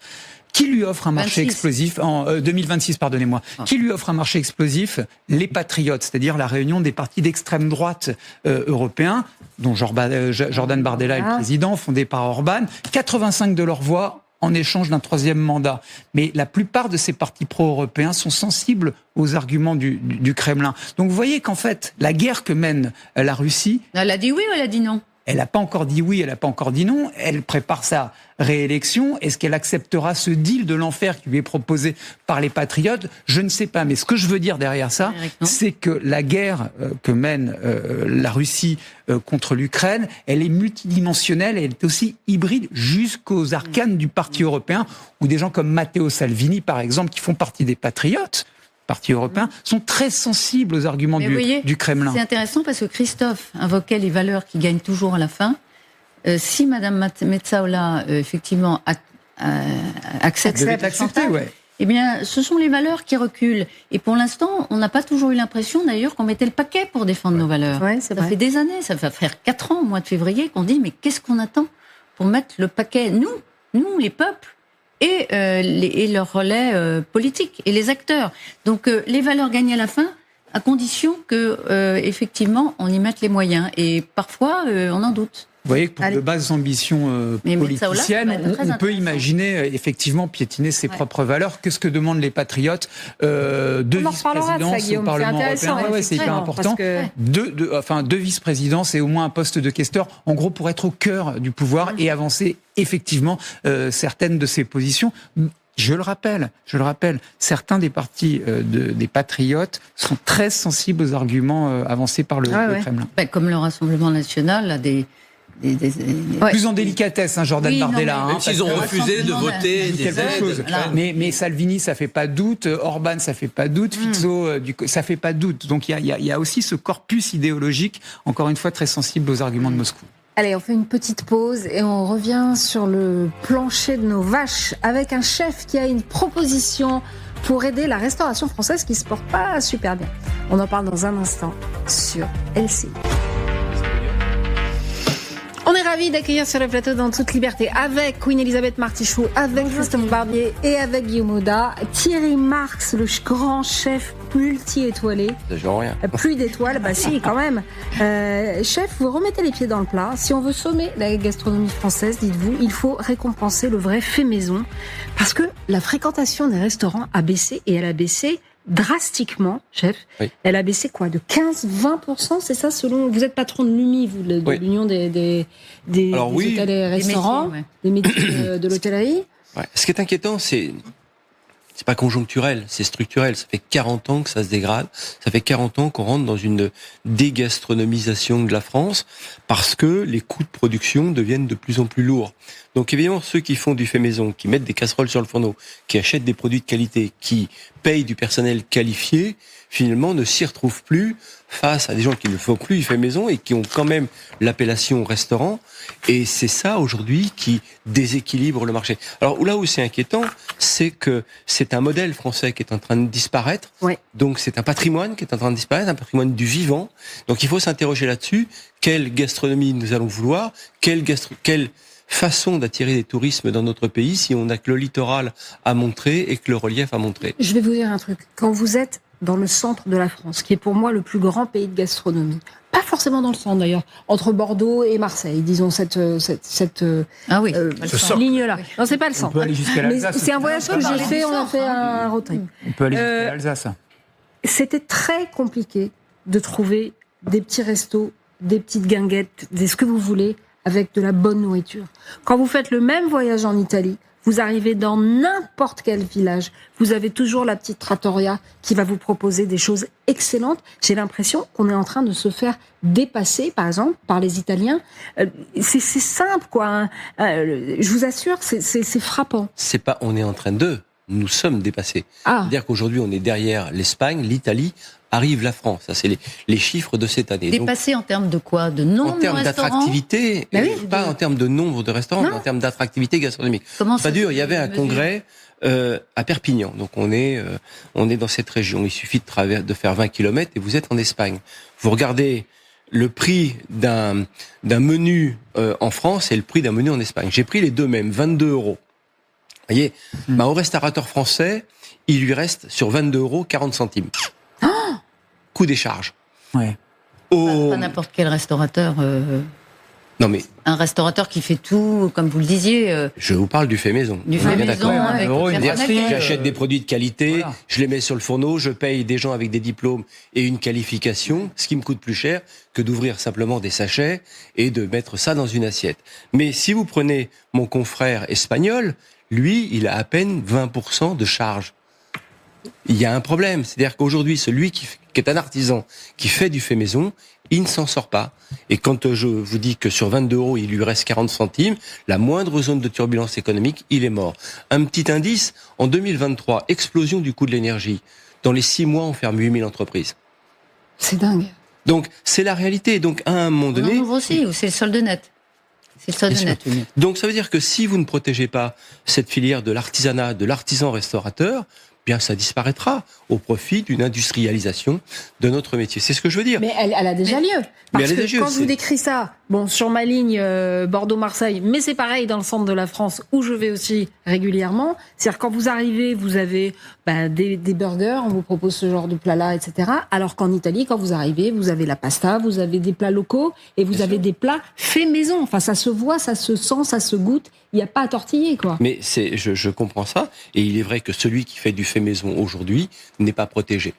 Qui lui offre un marché explosif en 2026, pardonnez-moi. Qui lui offre un marché explosif? Les Patriotes, c'est-à-dire la réunion des partis d'extrême droite européens, dont Jordan Bardella est le président, fondé par Orban. 85 de leurs voix en échange d'un 3e mandat. Mais la plupart de ces partis pro-européens sont sensibles aux arguments du Kremlin. Donc vous voyez qu'en fait, la guerre que mène la Russie... Elle a dit oui ou elle a dit non? Elle n'a pas encore dit oui, elle n'a pas encore dit non. Elle prépare sa réélection. Est-ce qu'elle acceptera ce deal de l'enfer qui lui est proposé par les patriotes? Je ne sais pas. Mais ce que je veux dire derrière ça, c'est que la guerre que mène la Russie contre l'Ukraine, elle est multidimensionnelle et elle est aussi hybride jusqu'aux arcanes du Parti européen, où des gens comme Matteo Salvini, par exemple, qui font partie des patriotes, partis européens, sont très sensibles aux arguments du Kremlin. C'est intéressant parce que Christophe invoquait les valeurs qui gagnent toujours à la fin. Si Madame Metsaola, effectivement, accepte le chantage, eh bien, ce sont les valeurs qui reculent. Et pour l'instant, on n'a pas toujours eu l'impression, d'ailleurs, qu'on mettait le paquet pour défendre nos valeurs. Ouais, c'est ça vrai. fait des années, ça va faire 4 ans, au mois de février, qu'on dit, mais qu'est-ce qu'on attend pour mettre le paquet, nous, les peuples, et leurs relais politiques, et les acteurs. Donc, les valeurs gagnent à la fin, à condition que, effectivement, on y mette les moyens. Et parfois, on en doute. Vous voyez que pour de basses ambitions politiciennes, on peut imaginer effectivement piétiner ses propres valeurs. Qu'est-ce que demandent les patriotes deux vice-présidences au Parlement européen. C'est hyper important. Deux vice-présidences et au moins un poste de questeur, en gros, pour être au cœur du pouvoir et avancer effectivement certaines de ses positions. Je le rappelle, certains des partis des patriotes sont très sensibles aux arguments avancés par le Kremlin. Comme le Rassemblement national a des plus en délicatesse, Jordan Bardella. Même s'ils ont refusé de voter des aides. Mais Salvini, ça fait pas de doute. Orban, ça fait pas de doute. Fico, ça fait pas de doute. Donc il y a aussi ce corpus idéologique, encore une fois, très sensible aux arguments de Moscou. Allez, on fait une petite pause et on revient sur le plancher de nos vaches avec un chef qui a une proposition pour aider la restauration française qui se porte pas super bien. On en parle dans un instant sur LCI. On est ravis d'accueillir sur le plateau Dans toute liberté avec Queen Elisabeth Martichoux, avec Christophe Barbier et avec Guillaume Audat. Thierry Marx, le grand chef multi-étoilé. Rien. Plus d'étoiles, bah si, quand même. Chef, vous remettez les pieds dans le plat. Si on veut sommer la gastronomie française, dites-vous, il faut récompenser le vrai fait maison. Parce que la fréquentation des restaurants a baissé et elle a baissé drastiquement, chef. Oui. Elle a baissé quoi, de 15-20%, c'est ça, selon... Vous êtes patron de l'UMI, vous, de l'Union des hôtels et restaurants, des métiers de l'hôtellerie. Ouais. Ce qui est inquiétant, c'est pas conjoncturel, c'est structurel. Ça fait 40 ans que ça se dégrade. Ça fait 40 ans qu'on rentre dans une dégastronomisation de la France parce que les coûts de production deviennent de plus en plus lourds. Donc évidemment, ceux qui font du fait maison, qui mettent des casseroles sur le fourneau, qui achètent des produits de qualité, qui payent du personnel qualifié, finalement ne s'y retrouvent plus face à des gens qui ne font plus du fait maison et qui ont quand même l'appellation restaurant. Et c'est ça aujourd'hui qui déséquilibre le marché. Alors là où c'est inquiétant, c'est que c'est un modèle français qui est en train de disparaître. Ouais. Donc c'est un patrimoine qui est en train de disparaître, un patrimoine du vivant. Donc il faut s'interroger là-dessus. Quelle gastronomie nous allons vouloir ? Quelle façon d'attirer des tourismes dans notre pays si on n'a que le littoral à montrer et que le relief à montrer ? Je vais vous dire un truc. Quand vous êtes dans le centre de la France, qui est pour moi le plus grand pays de gastronomie, pas forcément dans le centre d'ailleurs, entre Bordeaux et Marseille, disons cette ligne-là. Non, c'est pas le centre. On peut aller jusqu'à l'Alsace. C'est un voyage que j'ai fait, on a fait un road trip. On peut aller jusqu'à l'Alsace. C'était très compliqué de trouver des petits restos, des petites guinguettes, ce que vous voulez, avec de la bonne nourriture. Quand vous faites le même voyage en Italie, vous arrivez dans n'importe quel village, vous avez toujours la petite trattoria qui va vous proposer des choses excellentes. J'ai l'impression qu'on est en train de se faire dépasser, par exemple, par les Italiens. C'est simple, quoi. Je vous assure, c'est frappant. C'est pas on est en train de, nous sommes dépassés. C'est-à-dire qu'aujourd'hui, on est derrière l'Espagne, l'Italie, arrive la France. Ça, c'est les chiffres de cette année. Dépassé en termes de quoi ? De nombre de restaurants ? En termes d'attractivité, pas en termes de nombre de restaurants, mais en termes d'attractivité gastronomique. C'est pas dur, il y avait un congrès à Perpignan. Donc on est dans cette région. Il suffit de faire 20 km et vous êtes en Espagne. Vous regardez le prix d'un menu en France et le prix d'un menu en Espagne. J'ai pris les deux mêmes, 22 €. Vous voyez, au restaurateur français, il lui reste sur 22 € 40 centimes. Coût des charges. Ouais. Pas n'importe quel restaurateur. Non mais un restaurateur qui fait tout, comme vous le disiez. Je vous parle du fait maison. Du fait maison avec j'achète des produits de qualité, je les mets sur le fourneau, je paye des gens avec des diplômes et une qualification, ce qui me coûte plus cher que d'ouvrir simplement des sachets et de mettre ça dans une assiette. Mais si vous prenez mon confrère espagnol, lui, il a à peine 20% de charge. Il y a un problème, c'est-à-dire qu'aujourd'hui, celui qui est un artisan, qui fait du fait maison, il ne s'en sort pas. Et quand je vous dis que sur 22 €, il lui reste 40 centimes, la moindre zone de turbulence économique, il est mort. Un petit indice, en 2023, explosion du coût de l'énergie. Dans les 6 mois, on ferme 8000 entreprises. C'est dingue. Donc, c'est la réalité. Donc, à un moment donné... On ouvre aussi, ou c'est le solde net ? C'est ça de net. Donc ça veut dire que si vous ne protégez pas cette filière de l'artisanat, de l'artisan restaurateur, bien ça disparaîtra au profit d'une industrialisation de notre métier. C'est ce que je veux dire. Mais elle a déjà lieu. Parce que quand je vous décris ça, bon, sur ma ligne Bordeaux-Marseille, mais c'est pareil dans le centre de la France où je vais aussi régulièrement. C'est-à-dire quand vous arrivez, vous avez des burgers, on vous propose ce genre de plat-là, etc. Alors qu'en Italie, quand vous arrivez, vous avez la pasta, vous avez des plats locaux et vous avez des plats faits maison. Enfin, ça se voit, ça se sent, ça se goûte. Il n'y a pas à tortiller, quoi. Mais je comprends ça. Et il est vrai que celui qui fait du fait maison aujourd'hui n'est pas protégé.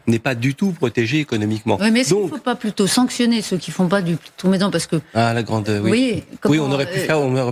N'est pas du tout protégé économiquement. Oui, mais est-ce qu'il ne faut pas plutôt sanctionner ceux qui font pas du tout maison parce que la grande oui, on aurait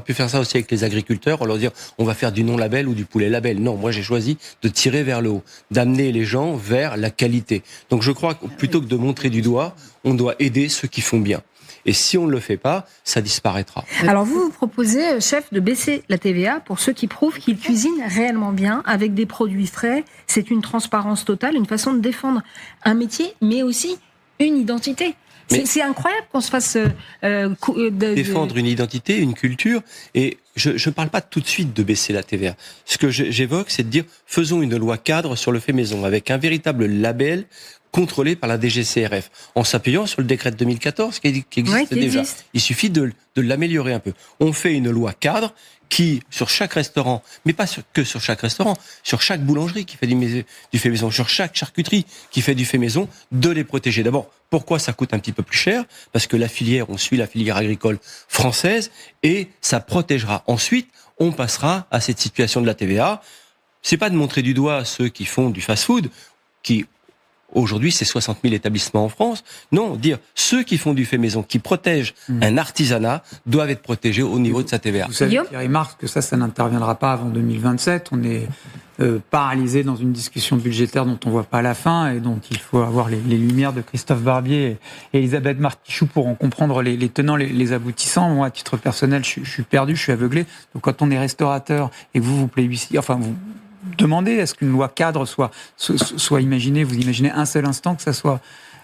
pu faire ça aussi avec les agriculteurs, on leur dire on va faire du non label ou du poulet label. Non, moi j'ai choisi de tirer vers le haut, d'amener les gens vers la qualité. Donc je crois que plutôt que de montrer du doigt, on doit aider ceux qui font bien. Et si on ne le fait pas, ça disparaîtra. Alors vous proposez, chef, de baisser la TVA pour ceux qui prouvent qu'ils cuisinent réellement bien avec des produits frais. C'est une transparence totale, une façon de défendre un métier, mais aussi une identité. C'est incroyable qu'on se fasse... défendre une identité, une culture. Et je ne parle pas tout de suite de baisser la TVA. Ce que j'évoque, c'est de dire, faisons une loi cadre sur le fait maison, avec un véritable label contrôlé par la DGCCRF, en s'appuyant sur le décret de 2014 qui existe déjà. Il suffit de l'améliorer un peu. On fait une loi cadre qui, sur chaque restaurant, mais pas que sur chaque restaurant, sur chaque boulangerie qui fait du fait maison, sur chaque charcuterie qui fait du fait maison, de les protéger. D'abord, pourquoi ça coûte un petit peu plus cher ? Parce que la filière, on suit la filière agricole française et ça protégera. Ensuite, on passera à cette situation de la TVA. C'est pas de montrer du doigt ceux qui font du fast-food, qui aujourd'hui, c'est 60 000 établissements en France. Non, dire ceux qui font du fait maison, qui protègent un artisanat, doivent être protégés au niveau de sa TVA. Vous savez, Thierry Marx, que ça n'interviendra pas avant 2027. On est paralysé dans une discussion budgétaire dont on voit pas la fin et dont il faut avoir les lumières de Christophe Barbier et Elisabeth Martichoux pour en comprendre les tenants, les aboutissants. Moi, à titre personnel, je suis perdu, je suis aveuglé. Donc, quand on est restaurateur et que vous plébiscitez, vous demandez, est-ce qu'une loi cadre soit imaginée, vous imaginez un seul instant que ça soit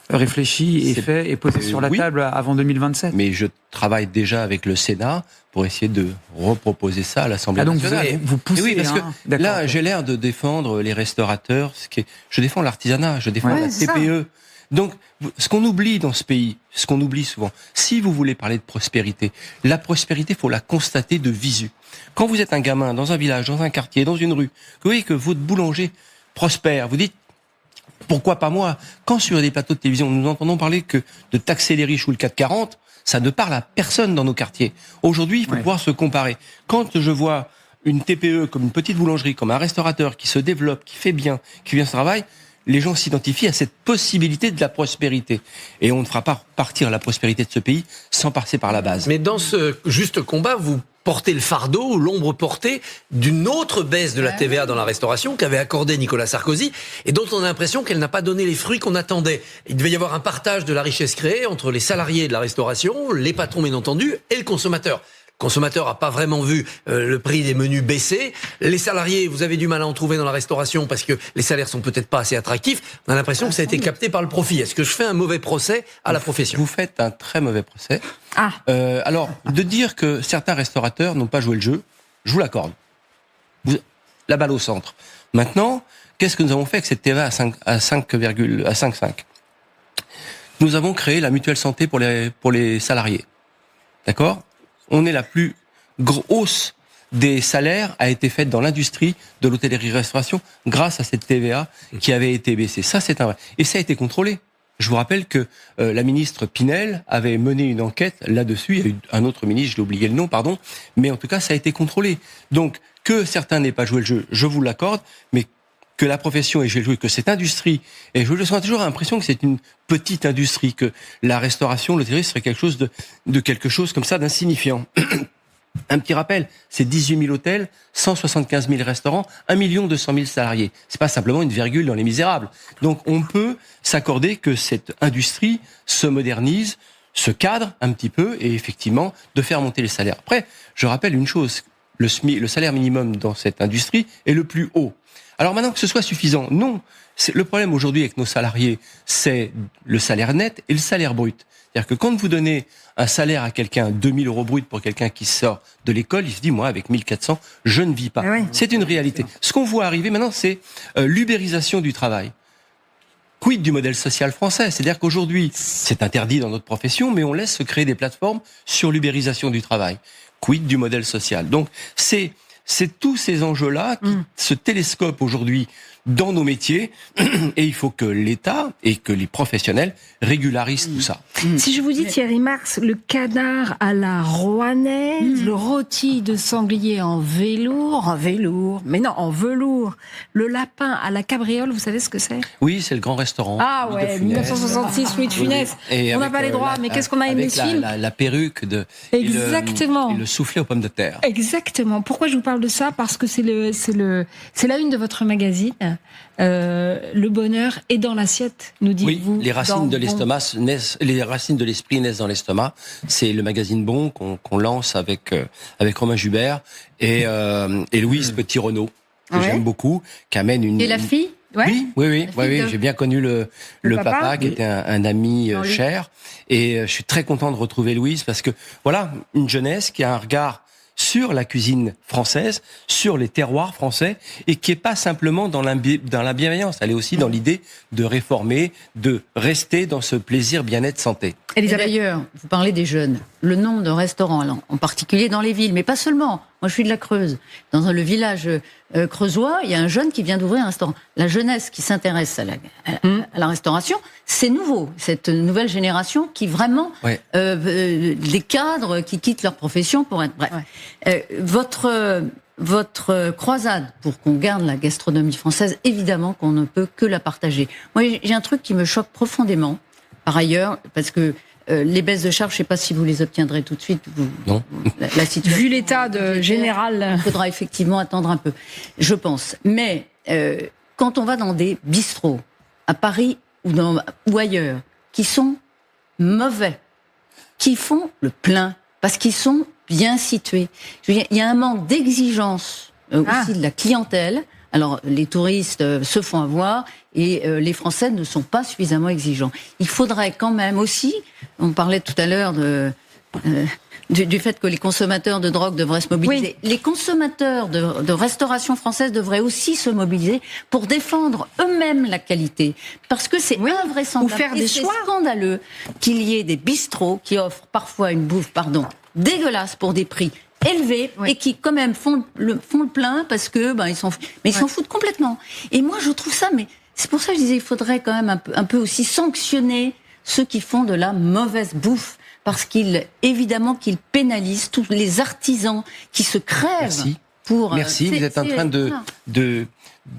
réfléchi et fait et posé sur la table avant 2027? Mais je travaille déjà avec le Sénat pour essayer de reproposer ça à l'Assemblée nationale. Donc vous poussez. Oui, parce que là, j'ai l'air de défendre les restaurateurs. Je défends l'artisanat, je défends la TPE. Donc, ce qu'on oublie dans ce pays, ce qu'on oublie souvent, si vous voulez parler de prospérité, la prospérité, faut la constater de visu. Quand vous êtes un gamin dans un village, dans un quartier, dans une rue, vous voyez que votre boulanger prospère, vous dites, pourquoi pas moi? Quand sur des plateaux de télévision, nous entendons parler que de taxer les riches ou le 440, ça ne parle à personne dans nos quartiers. Aujourd'hui, il faut pouvoir se comparer. Quand je vois une TPE comme une petite boulangerie, comme un restaurateur qui se développe, qui fait bien, qui vient se travailler, les gens s'identifient à cette possibilité de la prospérité. Et on ne fera pas partir la prospérité de ce pays sans passer par la base. Mais dans ce juste combat, vous portez le fardeau ou l'ombre portée d'une autre baisse de la TVA dans la restauration qu'avait accordé Nicolas Sarkozy et dont on a l'impression qu'elle n'a pas donné les fruits qu'on attendait. Il devait y avoir un partage de la richesse créée entre les salariés de la restauration, les patrons bien entendu, et le consommateur. Le consommateur n'a pas vraiment vu le prix des menus baisser. Les salariés, vous avez du mal à en trouver dans la restauration parce que les salaires sont peut-être pas assez attractifs. On a l'impression que ça a été capté par le profit. Est-ce que je fais un mauvais procès à la profession? Vous faites un très mauvais procès. Alors, de dire que certains restaurateurs n'ont pas joué le jeu, je vous l'accorde. La balle au centre. Maintenant, qu'est-ce que nous avons fait avec cette TVA à 5,5 ? Nous avons créé la mutuelle santé pour les salariés. D'accord ? On est la plus grosse hausse des salaires a été faite dans l'industrie de l'hôtellerie-restauration grâce à cette TVA qui avait été baissée. Ça, c'est un vrai. Et ça a été contrôlé. Je vous rappelle que la ministre Pinel avait mené une enquête là-dessus. Il y a eu un autre ministre, je l'ai oublié le nom, pardon. Mais en tout cas, ça a été contrôlé. Donc, que certains n'aient pas joué le jeu, je vous l'accorde, mais que la profession ait joué le jeu, que cette industrie, et je sens toujours l'impression que c'est une petite industrie, que la restauration, l'hôtellerie serait quelque chose de quelque chose comme ça d'insignifiant. Un petit rappel, c'est 18 000 hôtels, 175 000 restaurants, 1 200 000 salariés. C'est pas simplement une virgule dans Les Misérables. Donc on peut s'accorder que cette industrie se modernise, se cadre un petit peu et effectivement de faire monter les salaires. Après, je rappelle une chose, le salaire minimum dans cette industrie est le plus haut. Alors maintenant que ce soit suffisant, non. Le problème aujourd'hui avec nos salariés, c'est le salaire net et le salaire brut. C'est-à-dire que quand vous donnez un salaire à quelqu'un, 2000 € brut pour quelqu'un qui sort de l'école, il se dit, moi, avec 1400, je ne vis pas. Oui. C'est une réalité. Ce qu'on voit arriver maintenant, c'est l'ubérisation du travail. Quid du modèle social français? C'est-à-dire qu'aujourd'hui, c'est interdit dans notre profession, mais on laisse se créer des plateformes sur l'ubérisation du travail. Quid du modèle social? Donc, c'est tous ces enjeux-là qui se télescopent aujourd'hui dans nos métiers, et il faut que l'État et que les professionnels régularisent tout ça. Si je vous dis, Thierry Marx, le canard à la rouennaise, le rôti de sanglier en velours, mais non, en velours, le lapin à la cabriole, vous savez ce que c'est? Oui, c'est le grand restaurant. Ah ouais, 1966, Louis de Funès. Et on n'a pas les droits, mais qu'est-ce qu'on a aimé ce film? La perruque Exactement. Et le soufflet aux pommes de terre. Exactement. Pourquoi je vous parle de ça? Parce que c'est la une de votre magazine. Le bonheur est dans l'assiette, nous dites-vous. Oui, les racines de l'estomac naissent, les racines de l'esprit naissent dans l'estomac. C'est le magazine Bon qu'on lance avec Romain Jubert et Louise Petit-Renaud, que j'aime beaucoup, qui amène une. Et la fille? Ouais. Oui. J'ai bien connu le papa qui était un ami cher, et je suis très content de retrouver Louise parce que voilà une jeunesse qui a un regard sur la cuisine française, sur les terroirs français, et qui est pas simplement dans la bienveillance, elle est aussi dans l'idée de réformer, de rester dans ce plaisir bien-être santé. Et d'ailleurs, vous parlez des jeunes, le nombre de restaurants, alors, en particulier dans les villes, mais pas seulement. Moi, je suis de la Creuse. Dans le village creusois, il y a un jeune qui vient d'ouvrir un restaurant. La jeunesse qui s'intéresse à la restauration, c'est nouveau. Cette nouvelle génération qui vraiment, des cadres qui quittent leur profession pour être... Bref. Votre croisade pour qu'on garde la gastronomie française, évidemment qu'on ne peut que la partager. Moi, j'ai un truc qui me choque profondément, par ailleurs, parce que les baisses de charges, je ne sais pas si vous les obtiendrez tout de suite. Non. La situation, vu l'état général, il faudra effectivement attendre un peu, je pense. Mais quand on va dans des bistrots, à Paris ou ailleurs, qui sont mauvais, qui font le plein, parce qu'ils sont bien situés. Je veux dire, il y a un manque d'exigence aussi de la clientèle. Alors, les touristes se font avoir et les Français ne sont pas suffisamment exigeants. Il faudrait quand même aussi, on parlait tout à l'heure du fait que les consommateurs de drogue devraient se mobiliser. Oui. Les consommateurs de restauration française devraient aussi se mobiliser pour défendre eux-mêmes la qualité. Parce que c'est invraisemblable. Ou faire des choix. C'est scandaleux qu'il y ait des bistrots qui offrent parfois une bouffe, dégueulasse pour des prix élevés et qui quand même font le plein parce que ils s'en foutent complètement. Et moi je trouve ça, mais c'est pour ça que je disais il faudrait quand même un peu aussi sanctionner ceux qui font de la mauvaise bouffe, parce évidemment qu'ils pénalisent tous les artisans qui se crèvent. Merci. Vous êtes en train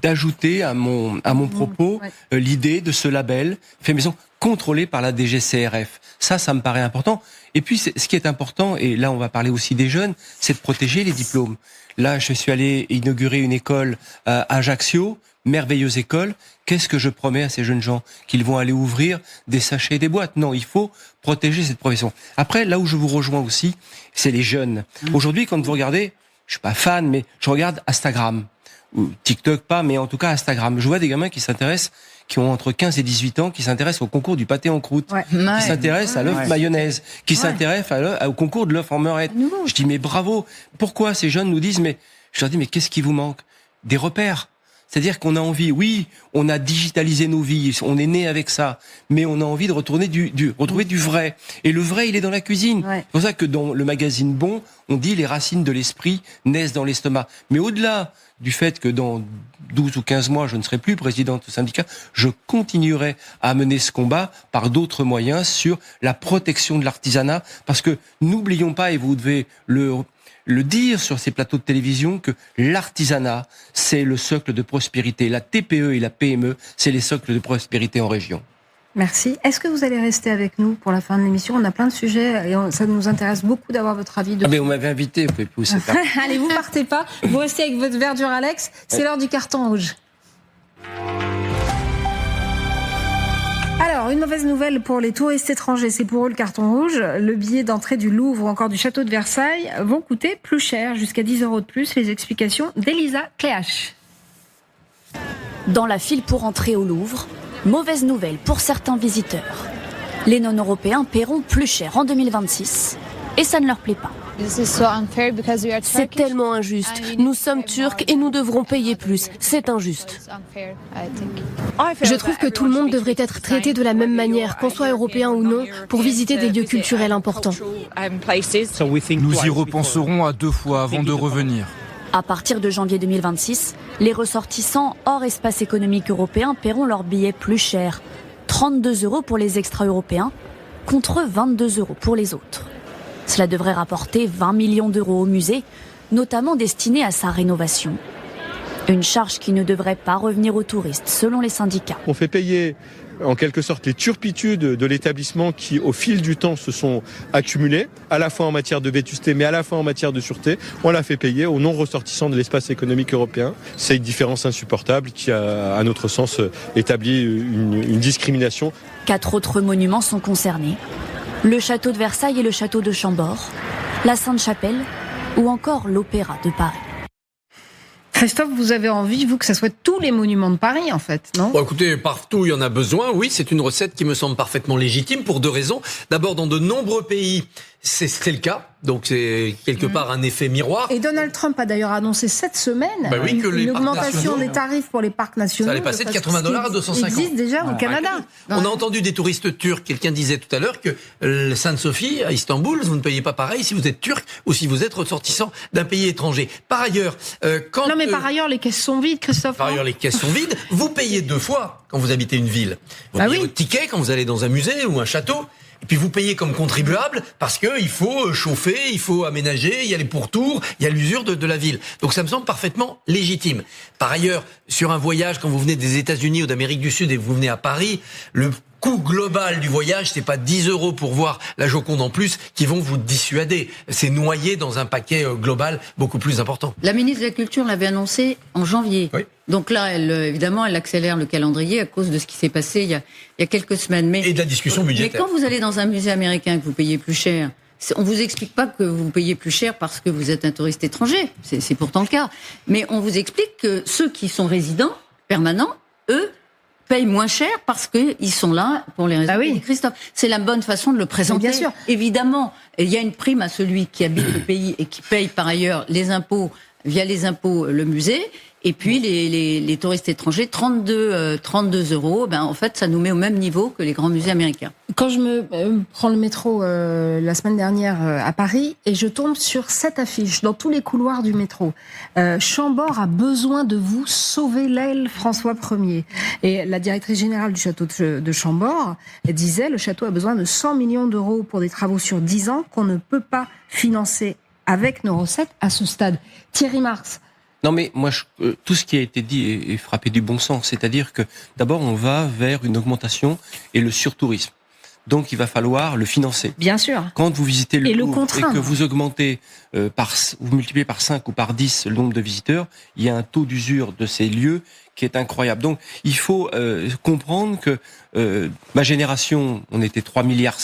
d'ajouter à mon propos l'idée de ce label fait maison contrôlé par la DGCCRF. Ça me paraît important. Et puis, ce qui est important, et là on va parler aussi des jeunes, c'est de protéger les diplômes. Là, je suis allé inaugurer une école à Ajaccio, merveilleuse école. Qu'est-ce que je promets à ces jeunes gens? Qu'ils vont aller ouvrir des sachets et des boîtes? Non, il faut protéger cette profession. Après, là où je vous rejoins aussi, c'est les jeunes. Aujourd'hui, quand vous regardez, je suis pas fan, mais je regarde Instagram. Ou TikTok pas, mais en tout cas Instagram. Je vois des gamins qui ont entre 15 et 18 ans, qui s'intéressent au concours du pâté en croûte, qui s'intéressent à l'œuf mayonnaise, qui s'intéressent au concours de l'œuf en meurette. Je dis, mais bravo! Pourquoi ces jeunes nous disent, je leur dis, mais qu'est-ce qui vous manque? Des repères. C'est-à-dire qu'on a envie, oui, on a digitalisé nos vies, on est né avec ça, mais on a envie de retrouver du vrai. Et le vrai, il est dans la cuisine. C'est pour ça que dans le magazine Bon, on dit les racines de l'esprit naissent dans l'estomac. Mais au-delà du fait que dans 12 ou 15 mois, je ne serai plus président du syndicat, je continuerai à mener ce combat par d'autres moyens sur la protection de l'artisanat, parce que n'oublions pas, et vous devez le dire sur ces plateaux de télévision, que l'artisanat, c'est le socle de prospérité. La TPE et la PME, c'est les socles de prospérité en région. Merci. Est-ce que vous allez rester avec nous pour la fin de l'émission? On a plein de sujets et ça nous intéresse beaucoup d'avoir votre avis. Mais vous m'avez invité, vous pouvez pousser ça. Allez, vous partez pas. Vous restez avec votre verdure, Alex. C'est l'heure du carton rouge. Alors, une mauvaise nouvelle pour les touristes étrangers, c'est pour eux le carton rouge. Le billet d'entrée du Louvre ou encore du château de Versailles vont coûter plus cher, jusqu'à 10 € de plus. Les explications d'Elisa Cléache. Dans la file pour entrer au Louvre, mauvaise nouvelle pour certains visiteurs. Les non-européens paieront plus cher en 2026 et ça ne leur plaît pas. C'est tellement injuste. Nous sommes turcs et nous devrons payer plus. C'est injuste. Je trouve que tout le monde devrait être traité de la même manière, qu'on soit européen ou non, pour visiter des lieux culturels importants. Nous y repenserons à 2 fois avant de revenir. À partir de janvier 2026, les ressortissants hors espace économique européen paieront leur billet plus cher. 32 € pour les extra-européens, contre 22 € pour les autres. Cela devrait rapporter 20 millions d'euros au musée, notamment destinés à sa rénovation. Une charge qui ne devrait pas revenir aux touristes, selon les syndicats. On fait payer en quelque sorte les turpitudes de l'établissement qui, au fil du temps, se sont accumulées, à la fois en matière de vétusté, mais à la fois en matière de sûreté. On l'a fait payer aux non-ressortissants de l'espace économique européen. C'est une différence insupportable qui a, à notre sens, établi une discrimination. 4 autres monuments sont concernés. Le château de Versailles et le château de Chambord, la Sainte-Chapelle ou encore l'Opéra de Paris. Christophe, vous avez envie, vous, que ça soit tous les monuments de Paris, en fait, non ? Bon, écoutez, partout il y en a besoin. Oui, c'est une recette qui me semble parfaitement légitime pour 2 raisons. D'abord, dans de nombreux pays, c'est le cas. Donc c'est quelque part un effet miroir. Et Donald Trump a d'ailleurs annoncé cette semaine une augmentation des tarifs pour les parcs nationaux. Ça allait passer de $80 à 250. Ça existe déjà au Canada. On a entendu des touristes turcs. Quelqu'un disait tout à l'heure que Sainte-Sophie, à Istanbul, vous ne payez pas pareil si vous êtes turc ou si vous êtes ressortissant d'un pays étranger. Par ailleurs, par ailleurs, les caisses sont vides, Christophe. Par ailleurs, les caisses sont vides. Vous payez 2 fois quand vous habitez une ville. Vous payez votre ticket quand vous allez dans un musée ou un château. Et puis vous payez comme contribuable parce que il faut chauffer, il faut aménager, il y a les pourtours, il y a l'usure de la ville. Donc ça me semble parfaitement légitime. Par ailleurs, sur un voyage, quand vous venez des États-Unis ou d'Amérique du Sud et vous venez à Paris, le coût global du voyage, c'est pas 10 € pour voir la Joconde en plus qui vont vous dissuader. C'est noyé dans un paquet global beaucoup plus important. La ministre de la Culture l'avait annoncé en janvier. Oui. Donc là, évidemment, elle accélère le calendrier à cause de ce qui s'est passé il y a quelques semaines. Et de la discussion budgétaire. Mais quand vous allez dans un musée américain que vous payez plus cher, on vous explique pas que vous payez plus cher parce que vous êtes un touriste étranger. C'est pourtant le cas. Mais on vous explique que ceux qui sont résidents permanents, eux, payent moins cher parce qu'ils sont là pour les raisons de Christophe. C'est la bonne façon de le présenter. Bien sûr. Évidemment, il y a une prime à celui qui habite le pays et qui paye par ailleurs les impôts, via les impôts, le musée. Et puis les touristes étrangers, 32 €, en fait, ça nous met au même niveau que les grands musées américains. Quand je me prends le métro la semaine dernière à Paris et je tombe sur cette affiche dans tous les couloirs du métro. Chambord a besoin de vous, sauver l'aile François Ier. Et la directrice générale du château de Chambord disait le château a besoin de 100 millions d'euros pour des travaux sur 10 ans qu'on ne peut pas financer avec nos recettes à ce stade. Thierry Marx. Non mais moi, tout ce qui a été dit est frappé du bon sens. C'est-à-dire que d'abord, on va vers une augmentation et le surtourisme. Donc il va falloir le financer. Bien sûr. Quand vous visitez le Louvre et que vous augmentez, vous multipliez par 5 ou par 10 le nombre de visiteurs, il y a un taux d'usure de ces lieux qui est incroyable. Donc il faut comprendre que ma génération, on était 3,5 milliards.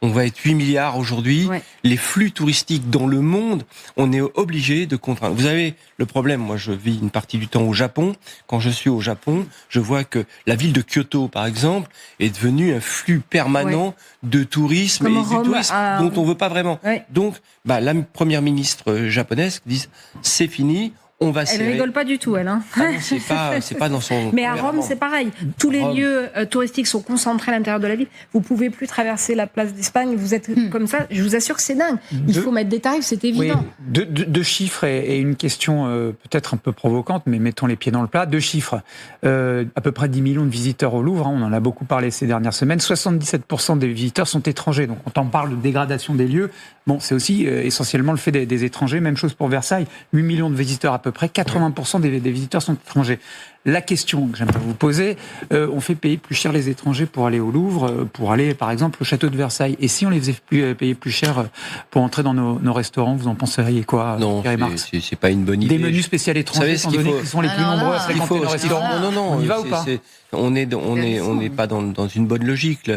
On va être 8 milliards aujourd'hui. Ouais. Les flux touristiques dans le monde, on est obligé de contraindre. Vous avez le problème, moi je vis une partie du temps au Japon. Quand je suis au Japon, je vois que la ville de Kyoto, par exemple, est devenue un flux permanent de tourisme et du tourisme dont on veut pas vraiment. Ouais. Donc, la première ministre japonaise dit c'est fini. Elle rigole pas du tout, elle. Hein. Ah non, c'est pas dans son. Mais à Rome, c'est pareil. Tous les lieux touristiques sont concentrés à l'intérieur de la ville. Vous pouvez plus traverser la place d'Espagne. Vous êtes comme ça. Je vous assure que c'est dingue. Il faut mettre des tarifs, c'est évident. Oui, deux chiffres et une question peut-être un peu provocante, mais mettons les pieds dans le plat. 2 chiffres. À peu près 10 millions de visiteurs au Louvre. On en a beaucoup parlé ces dernières semaines. 77% des visiteurs sont étrangers. Donc quand on parle de dégradation des lieux, c'est aussi essentiellement le fait des étrangers. Même chose pour Versailles. 8 millions de visiteurs à peu peu près 80% des visiteurs sont étrangers. La question que j'aimerais vous poser, on fait payer plus cher les étrangers pour aller au Louvre, pour aller par exemple au château de Versailles. Et si on les faisait payer plus cher pour entrer dans nos restaurants, vous en penseriez quoi? Non, c'est pas une bonne idée. Des menus spéciaux étrangers, étant donné qu'ils sont les plus nombreux à fréquenter nos restaurants. Non, on y va ou pas? On n'est pas dans une bonne logique.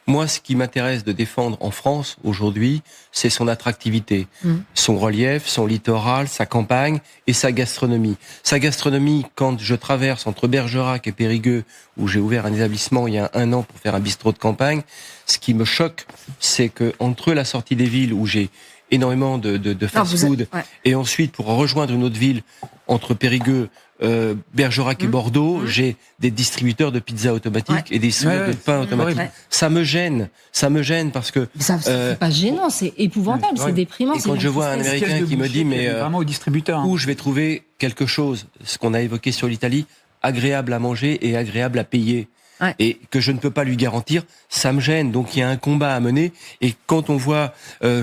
Moi, ce qui m'intéresse de défendre en France aujourd'hui, c'est son attractivité, son relief, son littoral, sa campagne et sa gastronomie. Sa gastronomie, quand je traverse entre Bergerac et Périgueux, où j'ai ouvert un établissement il y a 1 an pour faire un bistrot de campagne, ce qui me choque, c'est que entre la sortie des villes où j'ai énormément de fast-food et ensuite pour rejoindre une autre ville entre Périgueux, Bergerac et Bordeaux, j'ai des distributeurs de pizza automatiques et des distributeurs de pain automatiques. Ça me gêne parce que c'est pas gênant, c'est épouvantable, c'est déprimant. Et quand je vois un Américain qui me dit mais vraiment au distributeur, où je vais trouver quelque chose, ce qu'on a évoqué sur l'Italie, agréable à manger et agréable à payer. Et que je ne peux pas lui garantir, ça me gêne. Donc il y a un combat à mener. Et quand on voit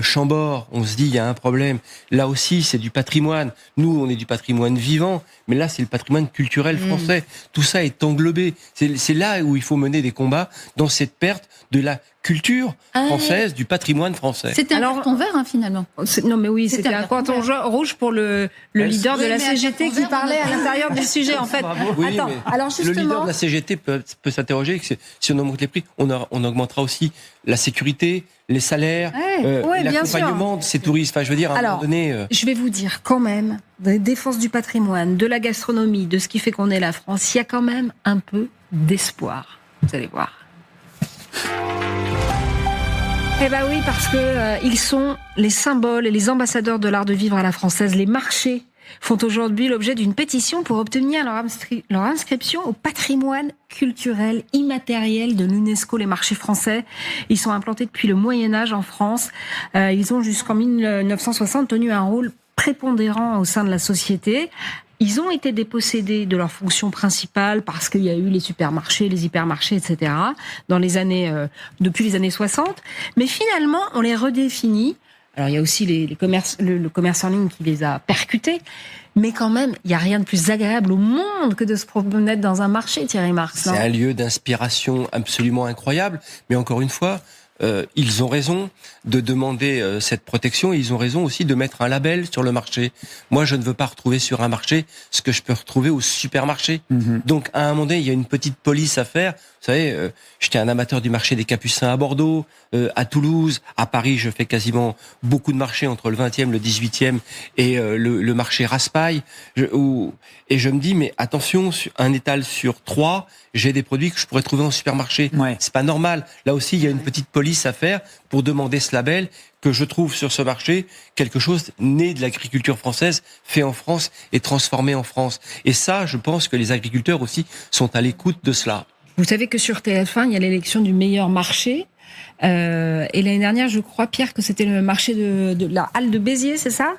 Chambord, on se dit il y a un problème. Là aussi, c'est du patrimoine. Nous, on est du patrimoine vivant, mais là, c'est le patrimoine culturel français. Tout ça est englobé. C'est là où il faut mener des combats, dans cette perte de la culture française, du patrimoine français. C'était un carton vert, finalement. Non, mais oui, c'était un carton rouge pour le leader de la CGT qui parlait à l'intérieur du sujet, en fait. Oui, attends, alors justement... Le leader de la CGT peut s'interroger que si on augmente les prix, on augmentera aussi la sécurité, les salaires, l'accompagnement de ces touristes. Enfin, je veux dire, à un moment donné... Je vais vous dire, quand même, de la défense du patrimoine, de la gastronomie, de ce qui fait qu'on est la France, il y a quand même un peu d'espoir. Vous allez voir. Eh ben oui, parce que ils sont les symboles et les ambassadeurs de l'art de vivre à la française. Les marchés font aujourd'hui l'objet d'une pétition pour obtenir leur inscription au patrimoine culturel immatériel de l'UNESCO. Les marchés français, ils sont implantés depuis le Moyen-Âge en France. Ils ont jusqu'en 1960 tenu un rôle prépondérant au sein de la société. Ils ont été dépossédés de leur fonction principale parce qu'il y a eu les supermarchés, les hypermarchés, etc. dans les années, depuis les années 60. Mais finalement, on les redéfinit. Alors, il y a aussi le commerce en ligne qui les a percutés. Mais quand même, il n'y a rien de plus agréable au monde que de se promener dans un marché, Thierry Marx. C'est un lieu d'inspiration absolument incroyable. Mais encore une fois, ils ont raison de demander cette protection et ils ont raison aussi de mettre un label sur le marché. Moi, je ne veux pas retrouver sur un marché ce que je peux retrouver au supermarché. Donc, à un moment donné, il y a une petite police à faire. Vous savez, j'étais un amateur du marché des Capucins à Bordeaux, à Toulouse, à Paris, je fais quasiment beaucoup de marchés entre le 20e, le 18e et le marché Raspail. Et je me dis, mais attention, un étal sur 3, j'ai des produits que je pourrais trouver en supermarché. C'est pas normal. Là aussi, il y a une petite police à faire pour demander ce label, que je trouve sur ce marché quelque chose né de l'agriculture française, fait en France et transformé en France. Et ça, je pense que les agriculteurs aussi sont à l'écoute de cela. Vous savez que sur TF1, il y a l'élection du meilleur marché. Et l'année dernière, je crois, Pierre, que c'était le marché de la halle de Béziers, c'est ça ?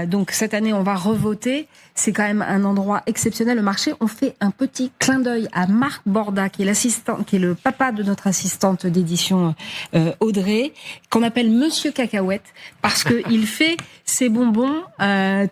Donc cette année, on va revoter. C'est quand même un endroit exceptionnel, le marché. On fait un petit clin d'œil à Marc Borda, qui est le papa de notre assistante d'édition Audrey, qu'on appelle Monsieur Cacahuète, parce que il fait ses bonbons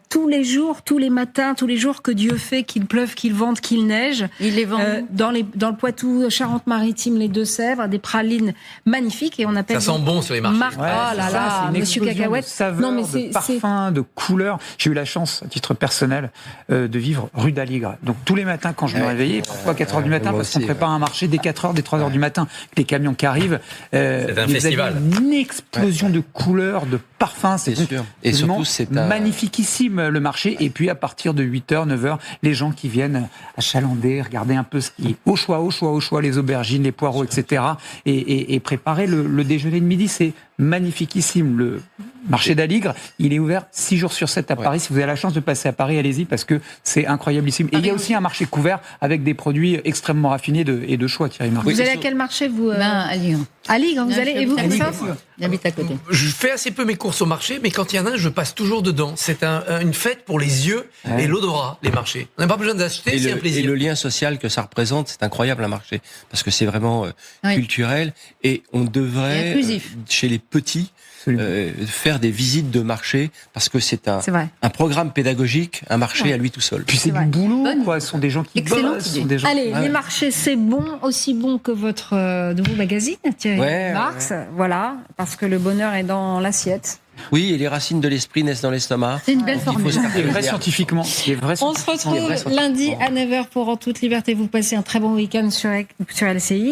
tous les jours, tous les matins, tous les jours que Dieu fait, qu'il pleuve, qu'il vente, qu'il neige. Il les vend dans le Poitou, Charente-Maritime, les Deux-Sèvres, des pralines magnifiques, et on appelle ça sent bon sur les marchés. Marc, oh là là, Monsieur Cacahuète, de saveurs, de parfums, de couleurs. J'ai eu la chance, à titre personnel, de vivre rue d'Aligre. Donc tous les matins, quand je me réveillais, parfois 4 heures du matin, parce qu'on prépare un marché dès 4 heures, dès 3 heures du matin, les camions qui arrivent. C'est un festival. Une explosion de couleurs, de parfums. C'est sûr. Et surtout, c'est magnifiquissime le marché. Et puis à partir de 8h, 9h, les gens qui viennent achalander, regarder un peu ce qui est au choix, les aubergines, les poireaux, etc. Et préparer le déjeuner de midi. C'est magnifiquissime. Le marché d'Aligre, il est ouvert 6 jours sur 7 à Paris. Si vous avez la chance de passer à Paris, allez-y, parce que c'est incroyablissime. Et il y a aussi un marché couvert avec des produits extrêmement raffinés et de choix, Thierry Marx. Vous allez à quel marché, vous À Ligre. À Ligre, vous allez, et vous, Christophe ? J'habite à côté. Je fais assez peu mes courses au marché, mais quand il y en a un, je passe toujours dedans. C'est une fête pour les yeux et l'odorat, les marchés. On n'a pas besoin d'acheter, c'est un plaisir. Et le lien social que ça représente, c'est incroyable, un marché. Parce que c'est vraiment culturel. Et on devrait, chez les petits, faire faire des visites de marché parce que c'est un programme pédagogique, un marché à lui tout seul. Puis c'est du boulot, quoi. Ce sont des gens qui bossent. Allez, les marchés, c'est bon, aussi bon que votre nouveau magazine, Thierry Marx. Voilà, parce que le bonheur est dans l'assiette. Oui, et les racines de l'esprit naissent dans l'estomac. C'est une belle formule. C'est vrai scientifiquement. On se retrouve lundi à 9h pour En toute liberté. Vous passez un très bon week-end sur LCI.